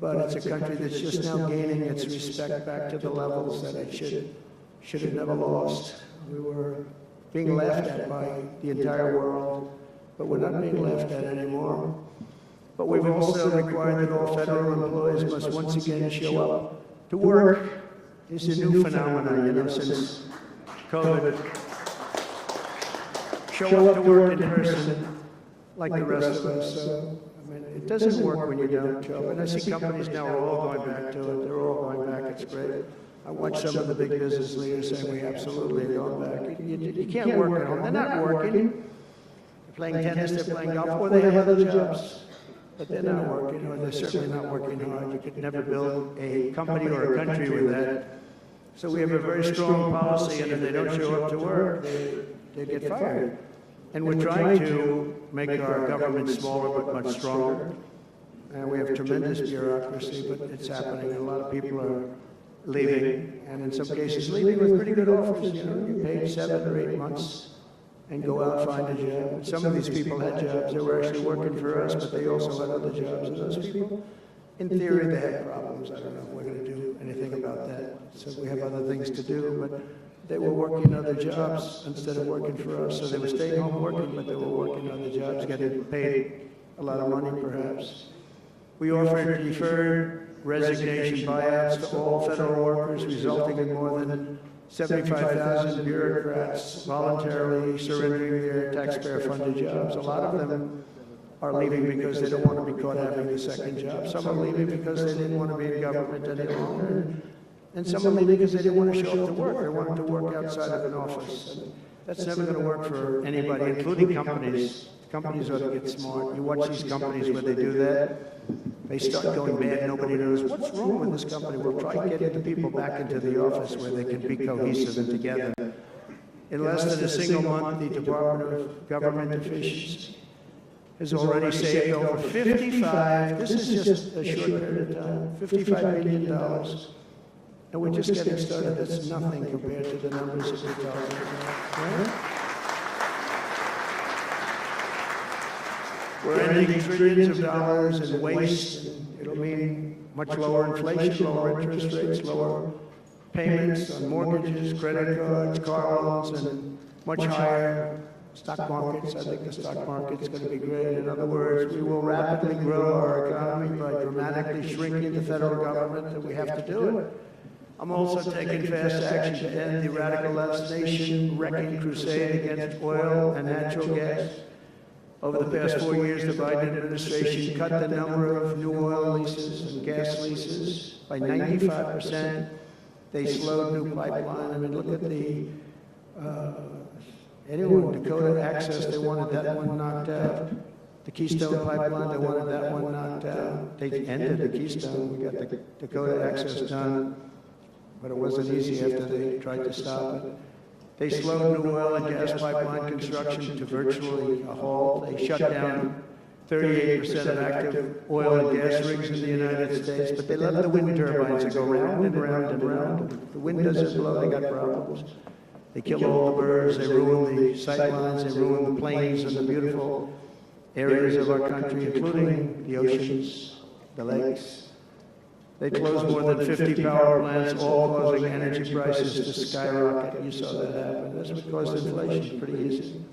But it's a country that's just now gaining its respect back to the levels that it should have never lost. We were being laughed at by the entire world, but we're not being laughed at anymore. But we've also required that all federal employees must once again show up to work. It's a new phenomenon, you know, since COVID. Show up to work in person like the rest of us. So, I mean, it doesn't work when you don't show up. And I see companies now are all going back to it. They're all going back. It's great. I watch some of the big business leaders saying we absolutely are going back. You can't work at home. They're not working. They're playing tennis, they're playing golf, or they have other jobs. But they're not working, or they're certainly not working hard. You could never build a company or a country with that. So we have a very strong policy, and if they don't show up to work, they get fired. And we're trying to make our government smaller but much stronger. and we have tremendous bureaucracy, but it's happening. A lot of people are leaving, and in some cases leaving with pretty good offers. You know, you paid 7 or 8 months and go out and find a job. And some of these people had jobs. They were actually working for us, but they also had other jobs. And those people, in theory, they had problems. I don't know if we're going to do anything about that. So we have other things to do, but they were working other jobs instead of working for us. So they were staying home working, but they were working other jobs, getting paid a lot of money, perhaps. We offered deferred resignation buyouts to all federal workers, resulting in more than 75,000 bureaucrats voluntarily surrendering their taxpayer-funded jobs. A lot of them are leaving because they don't want to be caught having a second job. Some are leaving because they didn't want to be in government any longer. And some are leaving because they didn't want to show up to work. They wanted to work outside of an office. And that's never going to work for anybody, including companies. Companies ought to get smart. You watch these companies where they do that, they start going bad. Nobody knows what's wrong with this company. We'll try getting the people back into the office where they can be cohesive and together. In less than a single month, the Department of Government Efficiency has already saved over 55, this is just a short period of time, $55 billion. And we're just getting started. That's nothing compared to the numbers that we're talking about. Right? We're ending trillions of dollars in waste. It'll mean much lower inflation, lower interest rates, lower payments on mortgages, credit cards, car loans, and much higher stock markets. I think the stock market's going to be great. In other words, we will rapidly grow our economy by dramatically shrinking the federal government, and we have to do it. I'm also taking fast action to end the radical left nation-wrecking crusade against oil and natural gas. Over the past 4 years, the Biden administration cut the number of new oil leases and gas leases by 95%. They slowed new pipeline. I mean, look at the, Dakota Access, they wanted that one knocked out. The Keystone Pipeline, they wanted that one knocked out. They ended the Keystone. We got the Dakota Access done, but it wasn't easy after they tried to stop it. They slowed new oil and gas pipeline construction to virtually a halt. They shut down 38% of active oil and gas rigs in the United States, but they let the wind turbines go round and round and round. The wind doesn't blow, they got problems. They kill all the birds, they ruin the sightlines, they ruin the plains and the beautiful areas of our country, including the oceans, the lakes. They closed more than 50 power plants, all causing energy prices to skyrocket. You saw that happen. That's what caused inflation, pretty easy.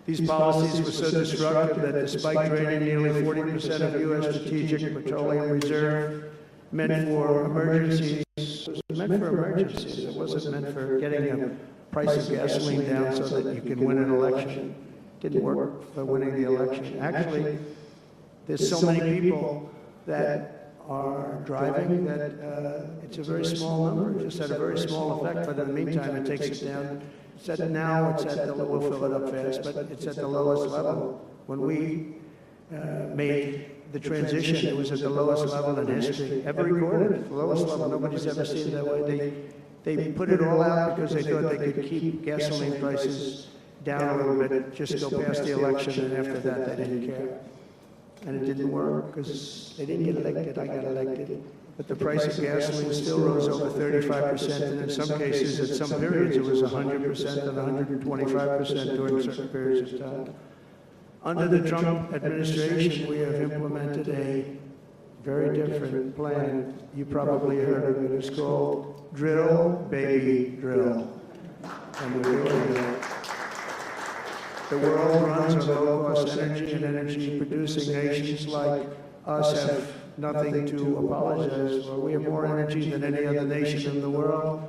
These policies were so destructive that despite draining nearly 40% of U.S. strategic petroleum reserve, meant for emergencies, it was meant for emergencies. It wasn't meant for getting a price of gasoline down so that you can win an election. It didn't work for winning the election. Actually, there's so many people that are driving that it's a very small number. It just had a very small effect, but in the meantime, it takes it down. Now it's at the, we'll fill it up fast, but it's at the lowest level. When we made the transition, it was at the lowest level in history, ever recorded, the lowest level. Nobody's ever seen it that way. They put it all out because they thought they could keep gasoline prices down a little bit, just go past the election, and after that, they didn't care. And it didn't work because they didn't get elected. I got elected. But the price of gasoline still rose over 35%, and in some cases, at some periods, it was 100% and 125% during certain periods of time. Under the Trump administration, we have implemented a very different plan. You probably heard of it. It's called Drill, Baby, Drill. And we're doing that. The world runs on low-cost energy, and energy-producing nations like us have nothing to apologize for. We have more energy than any other nation in the world,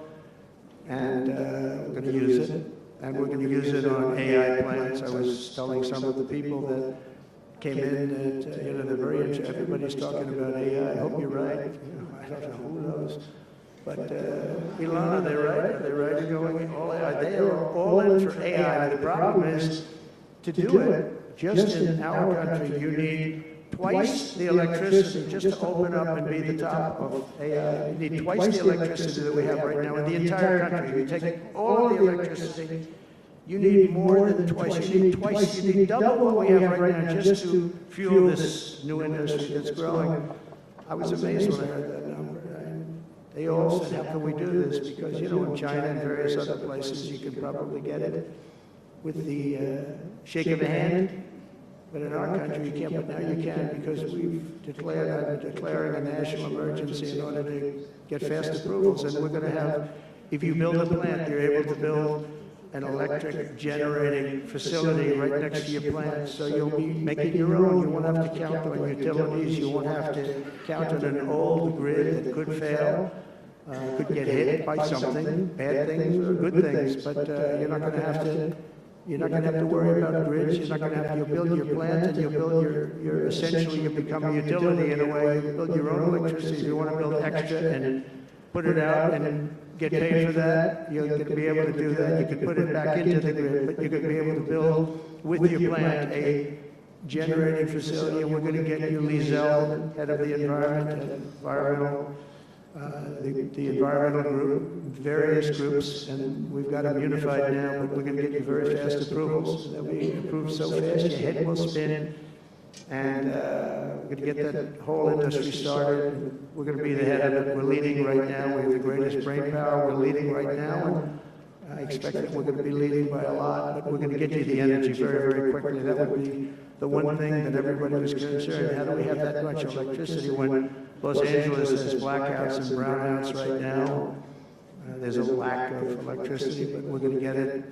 and we're going to use it. And we're going to use it on AI plants. I was telling some of the people that came in that, they're very interested. Everybody's talking about AI. I hope you're right. I don't know, who knows. But Ilana, they're right. They're right going all AI. They are all in for AI. The problem is, to do it, just in our country, you need twice the electricity just to open up and be the top of AI. You need twice the electricity that we have right now in the entire country. You take all the electricity You need more than twice. You need twice. You need double what we have right now just to fuel this new industry that's growing. I was amazed when I heard that number. They all said, how can we do this? Because, you know, in China and various other places, you can probably get it with the shake of a hand. But in our country, you can't. But now you can, because we've declaring a national emergency in order to get fast approvals. And we're going to have, if you build a plant, you're able to build an electric generating facility right next to your plant. So you'll be making your own. You won't have to count on utilities. You won't have to count on an old grid that could fail, could get hit by something, bad things or good things. But you're not going to have to. You're not going to have to worry about grids. You're not going to have to. You'll build your plant and you'll build your essentially you become a utility in a way. You build your own electricity. If you want to build extra and put it out and get paid for that, you're going to be able to do that. You can put it back into the grid, but you're going to be able to build with your plant a generating facility. And we're going to get you Lee Zeldin, head of the environmental. The environmental group, various groups, and we've got them unified now, but we're going to get you very fast approvals. They'll be approved so fast, your head will spin, and we're going to get that whole industry started. We're going to be the head of it. We're leading right now. We have the greatest brain power. We're leading right now, and I expect that we're going to be leading by a lot, but we're going to get you the energy very, very quickly. That would be the one thing that everybody was concerned. How do we have that much electricity when Los Angeles has blackouts and brownouts right now? There's a lack of electricity, but we're going to get it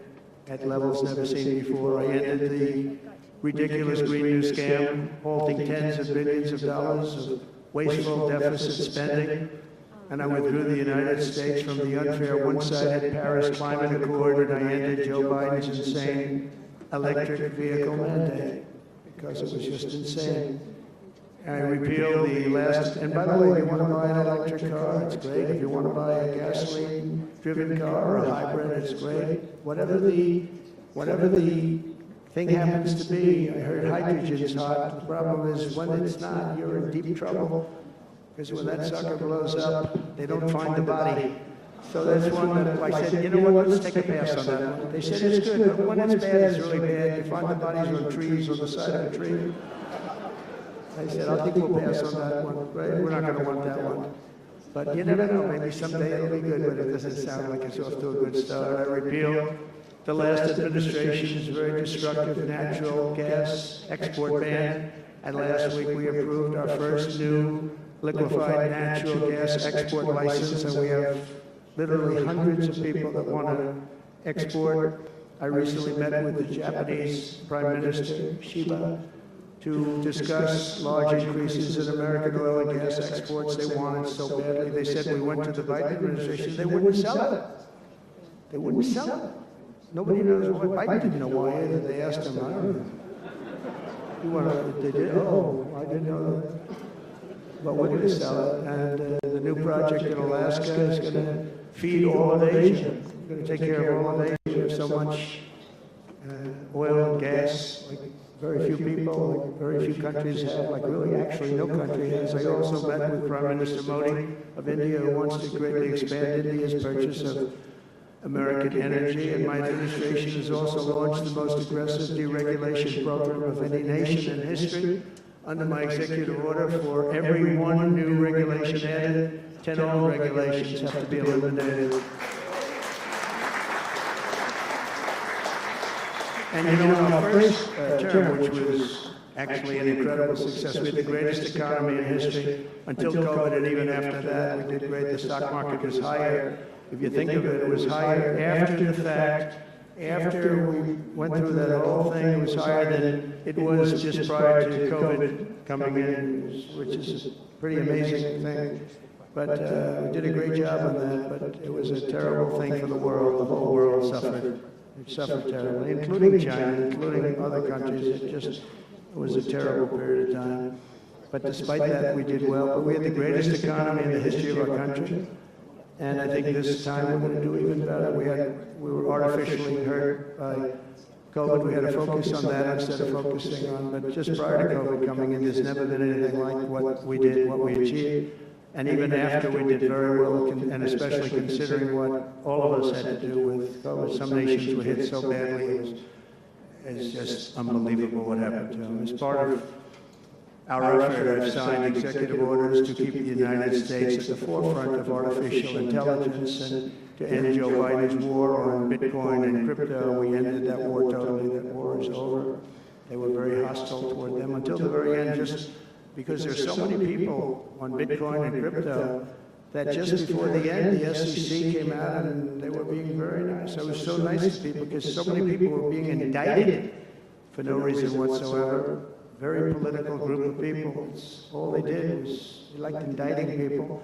at levels never seen before. I ended the ridiculous Green New scam, halting tens of billions of dollars of wasteful deficit spending. And I withdrew the United States from the unfair one-sided Paris Climate Accord, and I ended Joe Biden's insane electric vehicle mandate, because it was just insane. I repealed the last, and by the way, if you want to buy an electric car, it's great. If you want to buy a gasoline-driven car or a hybrid, it's great. Whatever the thing happens to be, I heard hydrogen's hot. The problem is when it's not, you're in deep trouble. Because when that sucker blows up, they don't find the body. So that's one that I said, you know what, let's take a pass on that one. They said it's good, but when it's bad, it's really bad. You find the bodies on trees, on the side of a tree. I said, I think we'll pass on that one. Right? We're not going to want that one. But you never know, maybe someday it'll be good, but it doesn't sound like it's off to a good start. I repealed the last administration's very destructive natural gas export ban. And last week we approved our first new liquefied natural gas export license, and we have literally hundreds of people that want to export. I recently met with the Japanese Prime Minister, Shiba, to discuss large increases in American oil and gas exports. They want it so badly. They said we went to the Biden administration, they wouldn't sell it. They wouldn't sell it. Nobody knows why. Biden didn't know why either. They asked him, I don't know. You want to, they did? Oh, I didn't know that. But we're going to sell it, and the new project in Alaska is going to feed all of Asia. We're going to take care of all of Asia. We have so much oil and gas, like very few people, like very few countries have, like really actually no country has. I also met with Prime Minister Modi of India, who wants to greatly expand India's purchase of American energy, and my administration has also launched the most aggressive deregulation program of any nation in history. Under my executive order, for every one new regulation added, 10 old regulations have to be eliminated. And you know, in our first term, which was actually an incredible success, we had the greatest economy in history until COVID, and even after that, we did great. The stock market was higher. If you think of it, it was higher after the fact. After we went through that whole thing, it was higher than it was just prior to COVID coming in, which is a pretty amazing thing. But we did a great job on that, but it was a terrible thing for the world. The whole world suffered. It suffered terribly, including China, including other countries. It was a terrible period of time. But despite that, we did well. But we had the greatest economy in the history of our country. And I think this time we're going to do even better. We were artificially hurt by COVID. We had to focus on that instead of focusing on, but just prior to COVID coming in, there's never been anything like what we did, what we achieved. And even after, we did very well, and especially considering what all of us had to do with COVID. Some nations were hit so badly, it's just unbelievable what happened to them. As part of our effort, I've signed executive orders to keep the United States at the forefront of artificial intelligence and to end Joe Biden's war on Bitcoin and crypto. We ended that war totally. That war is over. They were very hostile toward them until the very end, just because there's so many people on Bitcoin and crypto that just before the end, the SEC came out and they were being very nice. I was so nice to people because so many people were being indicted for no reason whatsoever. Very political group of people. All they did was they liked indicting people,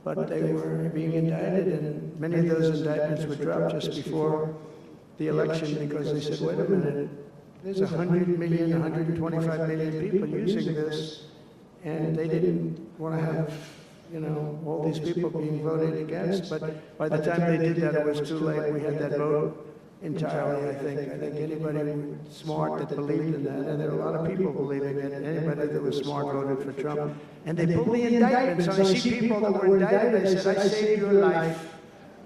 but they were being indicted, and many of those indictments were dropped just before the election because they said, wait a minute, there's 100 million, 125 million people using this, and they didn't want to have, you know, all these people being voted against. But by the time they did that, it was too late. We had that vote entirely, I think. I think anybody smart that believed in that, and there are a lot of people believing it, anybody that was smart voted for Trump. And they pulled the indictments. I see people that were indicted, they said, I saved your life.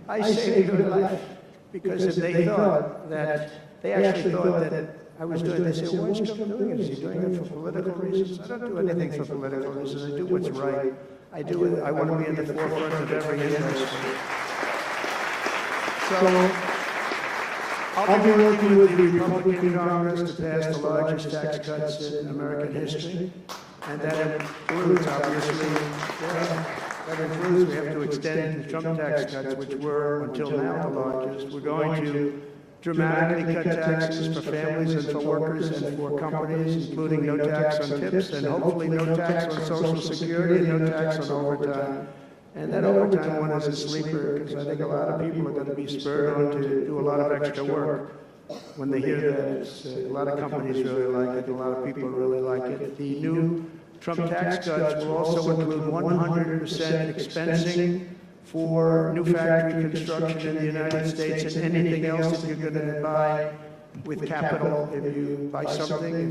I saved your life. Because if they thought that, they actually thought that I was doing, they said, why is Trump doing it? Is he doing it for political reasons? I don't do anything for political reasons. I do what's right. I do it. I want to be in the forefront of every industry. So I'll be working with the Republican Congress to pass the largest tax cuts in American history. And that includes, obviously, we have to extend the Trump tax cuts, which were, until now, the largest. We're going to dramatically cut taxes for families and for workers and for companies, including no tax on tips and hopefully no tax on Social Security and no tax on overtime. And that overtime one is a sleeper because I think a lot of people are going to be spurred on to do a lot of extra work when they hear that. A lot of companies really like it, a lot of people really like it. The new Trump tax cuts will also include 100% expensing for new factory construction in the United States and anything else that you're going to buy with capital. If you buy something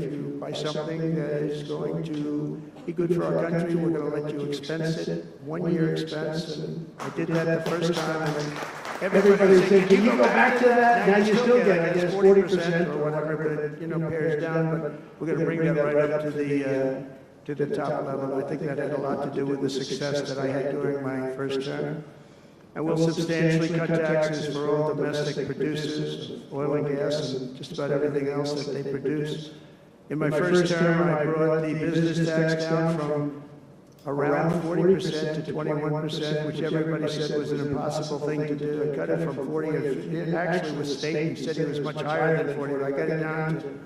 that is going to be good for our country, we're going to let you expense it, 1 year expense. And I did that the first time, and everybody said, can you go back to that? Now you still get, I guess, 40% or whatever, but it, you know, pares down. But we're going to bring that right up to the top level. I think that had a lot to do with the success that I had during my first term. And we'll substantially cut taxes for all domestic producers of oil and gas and just about everything else that they produce. In my first term, I brought the business tax down from around 40% to 21%, which everybody said was an impossible thing to do. I cut it from 40, it actually was state, said it was much higher than 40, but I got it down to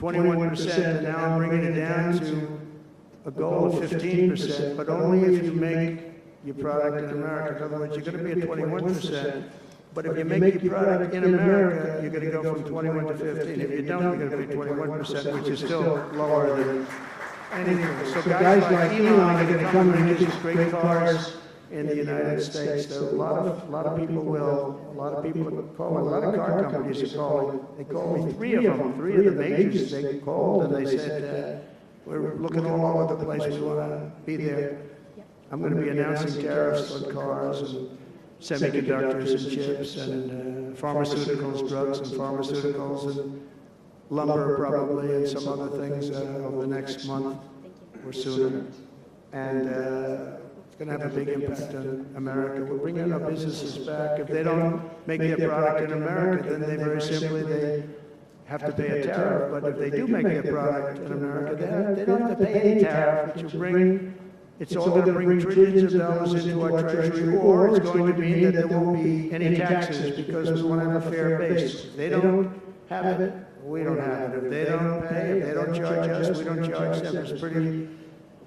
21%, and now I'm bringing it down to a goal of 15%, but only if you make your product in America. In other words, you're going to be at 21%, but if you make your product in America, you're going to go from 21 to 15. If you don't, you're going to be 21%, which is still lower than anything. So guys like Elon are going to come and make these great cars in the United States. So a lot of people will, a lot of people call, a lot of car companies are calling. They called me, three of the majors, they called and they said, we're looking all over the place, we want to be there. I'm going to be announcing tariffs on cars and semiconductors and chips and pharmaceuticals, drugs and pharmaceuticals and lumber probably and some other things over the next month or sooner. And it's going to have a big impact on America. We're bringing our businesses back. If they don't make their product in America, then they very simply, they have to pay a tariff. But if they do make their product in America, they don't have to pay any tariff, which will bring, it's all going to bring trillions of dollars into our treasury, or it's going to mean that there won't be any taxes because we want to have a fair base. If they don't have it, we don't have it. If they don't pay, if they don't charge us, we don't charge them. It's pretty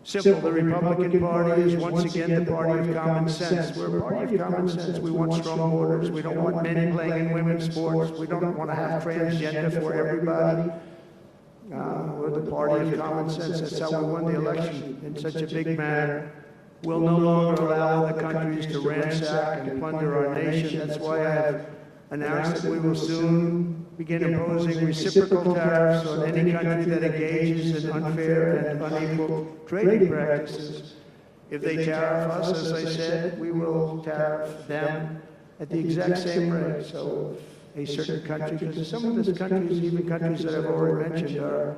simple. The Republican Party is once again the party of common sense. We're a party of common sense. We want strong borders. We don't want men playing in women's sports. We don't want to have transgender for everybody. We're the party of common sense. That's how we won the election in such a big manner. We'll no longer allow other countries to ransack and plunder our nation. That's why I have announced that we will soon begin imposing reciprocal tariffs on any country that engages in unfair and unequal trading practices. If they tariff us, as I said, we will tariff them at the exact same rate. So if a certain country, because some of these countries, even countries that I've already mentioned, are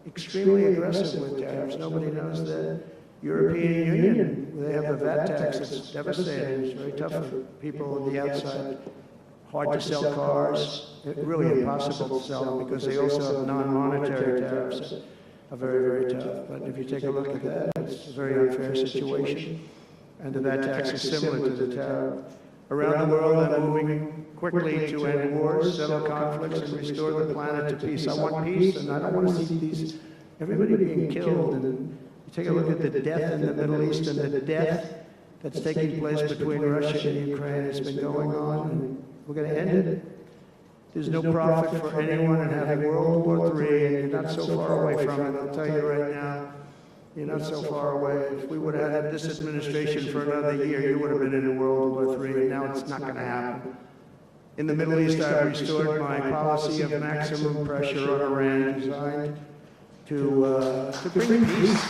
extremely aggressive with tariffs. Nobody knows the European Union, they have a VAT tax that's devastating. It's very tough for people on the outside. Hard to sell cars, really impossible to sell them because they also have non-monetary tariffs that are very, very tough. But if you take a look at that, it's a very unfair situation. And the VAT tax is similar to the tariff. Around the world, I'm moving quickly to end wars, settle conflicts, and restore the planet to peace. I want peace, and I don't want to see everybody being killed. And you take a look at the death in the Middle East and the death that's taking place between Russia and Ukraine. It's been going on, and we're going to end it. There's no profit for anyone in having World War III, and you're not so far away from it. I'll tell you right now, you're not so far away. If we would have had this administration for another year, you would have been in World War III, and now it's not going to happen. In the Middle East, I've restored my policy of maximum pressure on Iran, designed to bring peace.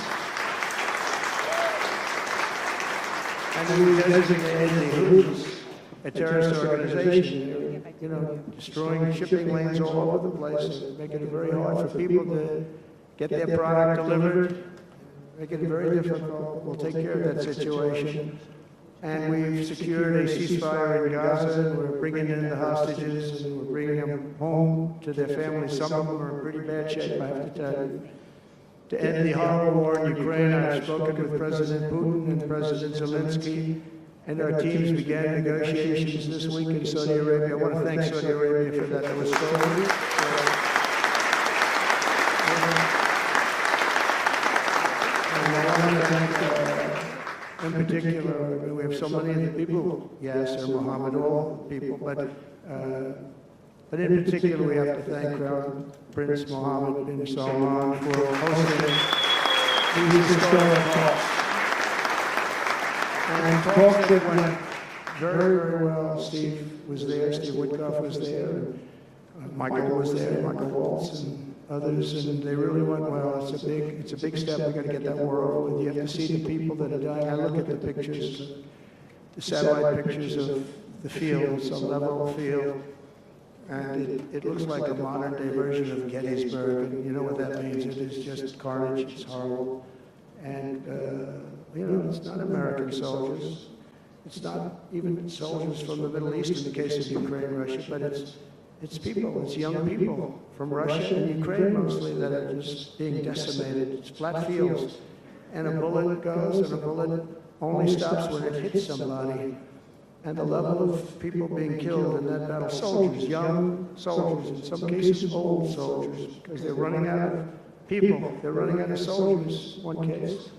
And we designated the Houthis a terrorist organization. You know, destroying shipping lanes all over the place, making it very hard for people to get their product delivered, making it very difficult. We'll take care of that situation. And we've secured a ceasefire in Gaza, and we're bringing in the hostages, and we're bringing them home to their families. Some of them are in pretty bad shape, I have to tell you. To end the horrible war in Ukraine, I've spoken with President Putin and President Zelensky, and our teams began negotiations this week in Saudi Arabia. I want to thank Saudi Arabia for that. That was in particular, we have so many people, Yasser, Mohammed, all people, but in particular, we have to thank Crown Prince Mohammed bin Salman for hosting these historic talks. And talks that went very, very well. Steve was there, Steve Woodcock was there, and Michael was there, Michael Waltz, and others, and they really went well. It's a big step. We've got to get that war over with. You have to see the people that are dying. I look at the pictures, the satellite pictures of the field. It's a level field, and it looks like a modern-day version of Gettysburg. And you know what that means? It is just carnage. It's horrible. And, you know, it's not American soldiers. It's not even soldiers from the Middle East in the case of Ukraine, Russia, but it's people, it's young people from Russia and Ukraine mostly that are just being decimated. It's flat fields. And a bullet goes, and a bullet only stops when it hits somebody. And the level of people being killed in that battle, soldiers, young soldiers, in some cases old soldiers, because they're running out of people. They're running out of soldiers, one case.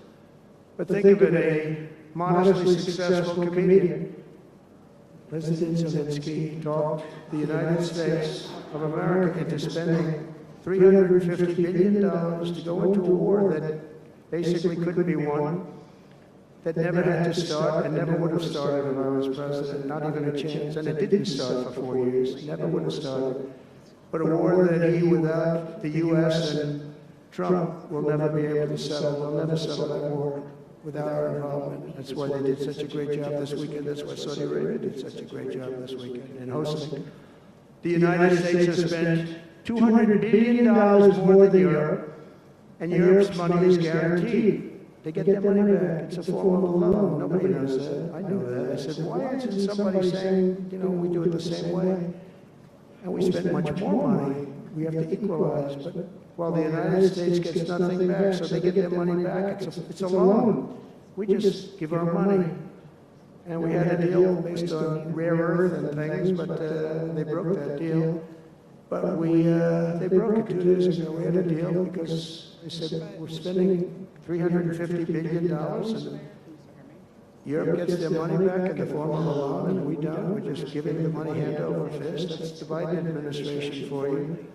But think of it, a modestly successful comedian. President Zelensky talked the United States of America into spending $350 billion to go into a war that basically couldn't be won, that never had to start and never would have started if I was president, not even a chance. And it didn't start for 4 years, never would have started. But a war that he, without the U.S. and Trump, will never be able to settle. They'll never settle that war without our involvement. That's why they did such a great job this weekend. That's why Saudi Arabia did such a great job this weekend in hosting. The United States has spent $200 billion more than Europe, and Europe's money is guaranteed. They get their money back. It's a form of a loan. Nobody knows that. I know that. I said, why isn't somebody saying, you know, we do it the same way? And we spend much more money. We have to equalize. But while the United States gets nothing back, so they get their money back, it's a loan. We just give our money. And we had a deal based on rare earth and things, but they broke that deal. But they broke it 2 days ago. We had a deal because they said we're spending $350 billion, and Europe gets their money back in the form of a loan, and we don't. We're just giving the money hand over fist. That's the Biden administration for you.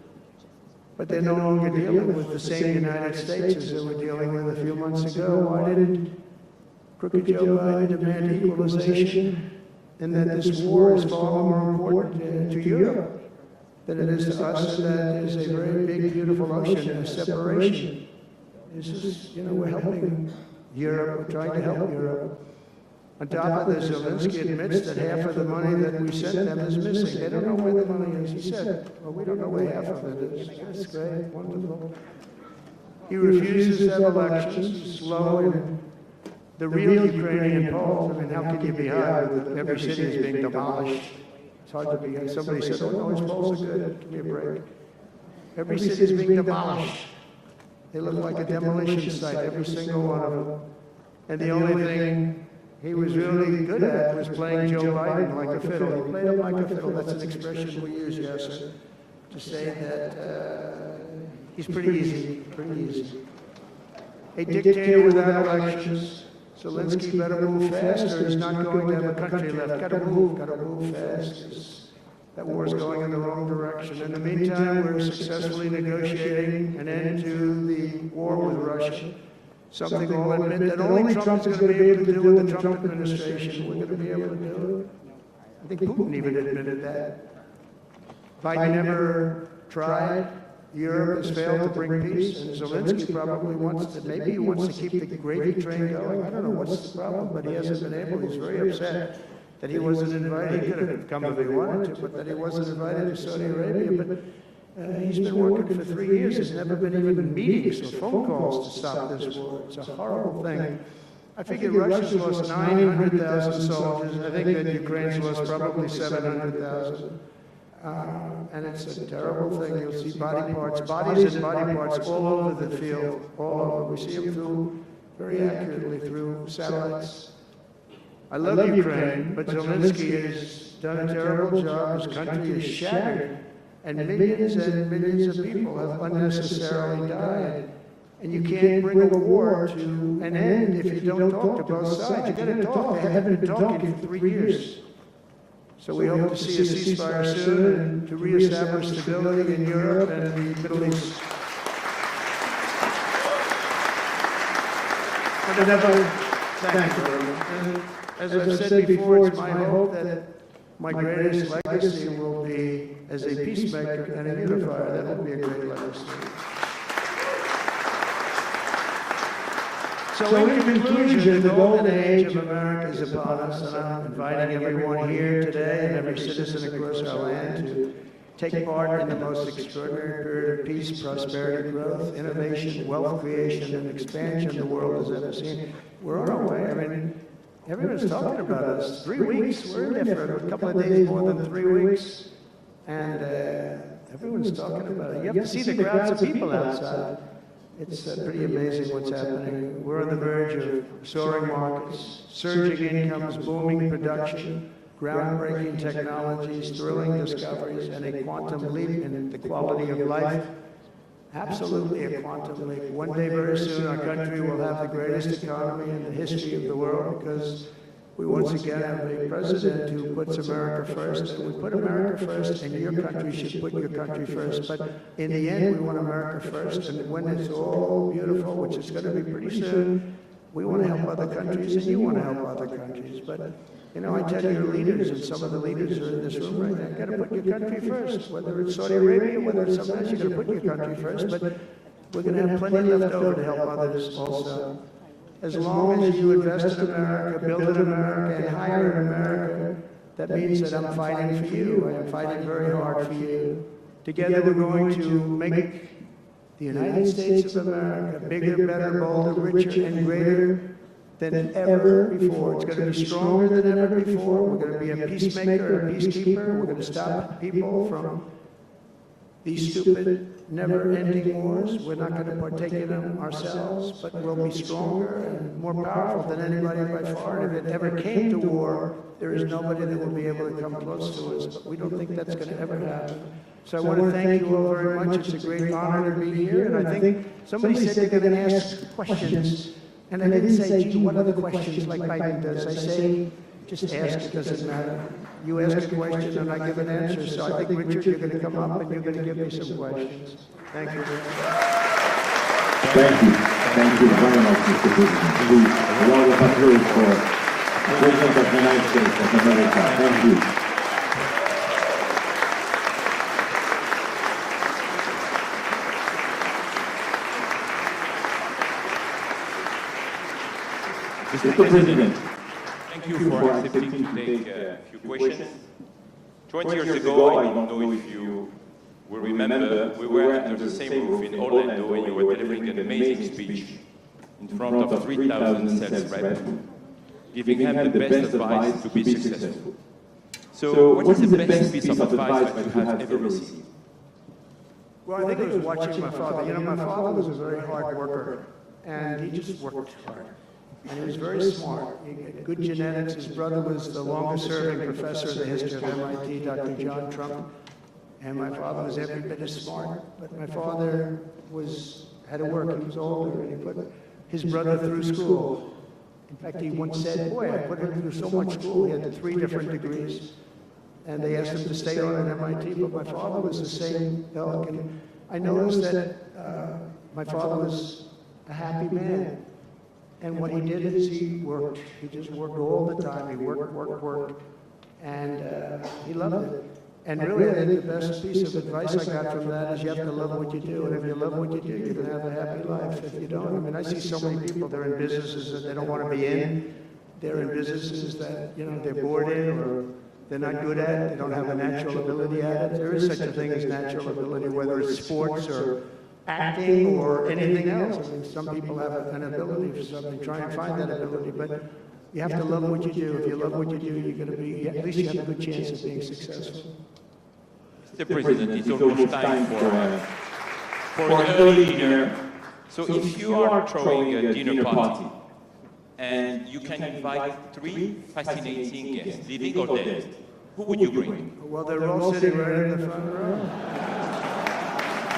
But they're no longer dealing with the same United States as they were dealing with a few months ago. Why didn't crooked Joe Biden demand equalization, and that this war is far more important to Europe than it is to us, and that is a very big, beautiful ocean, a separation. This is, you know, we're helping Europe. We're trying to help Europe. On top of this, Zelensky admits that half of the money that we sent them is missing. They don't know where the money is. He said, well, we don't know where half of it is. That's great, wonderful. He refuses to have elections, slow, and the real Ukrainian polls, I mean, how can you be high with every city is being demolished? It's hard to be. Somebody said, oh, no, his polls are good. Give me a break. Every city is being demolished. They look like a demolition site, every single one of them. And the only thing he was really good at was playing Joe Biden like a fiddle. He played him like a fiddle. That's an expression we use, yes, sir, to say that he's pretty easy, A dictator without elections. Zelensky better move fast, or he's not going to have a country left. Gotta move fast. That war is going in the wrong direction. In the meantime, we're successfully negotiating an end to the war with Russia. Something I'll admit that only Trump is going to be able to do with the Trump administration. We're going to be able to do it. I think Putin even admitted that. Biden never tried. Europe has failed to bring peace, and Zelensky probably wants to, maybe he wants to keep the gravy train going. I don't know what's the problem, but he hasn't been able. He's very upset that he wasn't invited. He could have come if he wanted to, but that he wasn't invited to Saudi Arabia. But he's been working for 3 years. There's never been even meetings or phone calls to stop this war. It's a horrible thing. I figure Russia's lost 900,000 soldiers. I think that Ukraine's lost probably 700,000. And it's a terrible thing. You'll see bodies and body parts all over the field, all over. We see them through, very accurately through satellites. I love Ukraine, but Zelensky has done a terrible job. His country is shattered, and millions of people have unnecessarily died. And you can't bring a war to an end if you don't talk to both sides. You've got to talk. They haven't been talking for 3 years. So we hope to see a ceasefire soon and to reestablish stability in Europe and the Middle East. Thank you. As I've said before, it's my hope that my greatest legacy will be as a peacemaker and a unifier. That will be a great legacy. So in conclusion, the golden age of America is upon us, and I'm inviting everyone here today and every citizen across our land to take part in the most extraordinary period of peace, prosperity, growth, innovation, wealth creation, and expansion the world has ever seen. We're on our way. I mean, everyone's talking about us. 3 weeks, we're in there for a couple of days more than 3 weeks, and everyone's talking about it. You have to see the crowds of people outside. It's pretty amazing what's happening. We're on the verge of soaring markets, surging incomes, booming production, groundbreaking technologies, thrilling discoveries, and a quantum leap in the quality of life. Absolutely a quantum leap. One day very soon our country will have the greatest economy in the history of the world because we once again have a president who puts America first, and we put America first, and your country should put your country first. But in the end, we want America first, and when it's all beautiful, which is going to be pretty soon, we want to help other countries, and you want to help other countries. But, you know, I tell your leaders, and some of the leaders are in this room right now, you've got to put your country first. Whether it's Saudi Arabia, whether it's something else, you've got to put your country first. But we're going to have plenty left over to help others also. As long as you invest in America, build in America, and hire in America, that means that I'm fighting for you. I am fighting very hard for you. Together we're going to make the United States of America bigger, better, bolder, richer, and greater than ever before. It's going to be stronger than ever before. We're going to be a peacemaker, a peacekeeper. We're going to stop people from these stupid, never-ending wars. We're not going to partake in them ourselves, but we'll be stronger and more powerful than anybody by far. And if it ever came to war, there is nobody that will be able to come close to us, but we don't think that's going to ever happen. So I want to thank you all very much. It's a great honor to be here, and I think somebody said they're going to ask questions, and I didn't say, gee, what other questions like Biden does? I say, just ask, it doesn't matter. You ask a question and I give an answer. So I think, Richard, you're going to come up and you're going to give me some questions. Thank you. Thank you. Thank you very much, Mr. President. Please, a round of applause for the President of the United States of America. Thank you. Mr. President, thank you for accepting to take a few questions. 20 years ago, I don't know if you will remember, we were under the same roof in Orlando when you were delivering an amazing speech in front of 3,000 sales reps, giving them the best advice to be successful. So, what is the best piece of advice that you have ever received? Well, I think it was watching my father. You know, my father was a very hard worker, and he just worked hard. And he was very smart. He had good genetics. His brother was the longest-serving professor of the history of MIT, Dr. John Trump. And my father was every bit as smart. But my father had to work. He was older, and he put his brother through school. In fact, he once said, boy, I put him through so much school. He had 3 different degrees. And they asked him to stay on at MIT, but my father was the same ilk. And I noticed that my father was a happy man. And what he did is he worked. He just worked all the time. He worked. And he loved it. And really, I think the best piece of advice I got from that is you have to love what you do. And if you love what you do, you're going to have a happy life. If you don't, I mean, I see so many people, they're in businesses that they don't want to be in. They're in businesses that, you know, they're bored in or they're not good at. They don't have a natural ability at it. There is such a thing as natural ability, whether it's sports or acting or anything else. I mean, some people have an ability for something. Try and find that ability, but you have to love what you do. If you love what you do, you're going to be, at least you have a good chance of being successful. Mr. President, it's almost time for an early dinner. So if you are throwing a dinner party and you can invite 3 fascinating guests, living or dead, who would you bring? Well, they're all sitting right in the front row.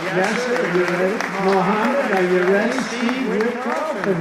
Yes, sir. Are you ready? Mohammed, are you ready? Steve, Rick Carlton.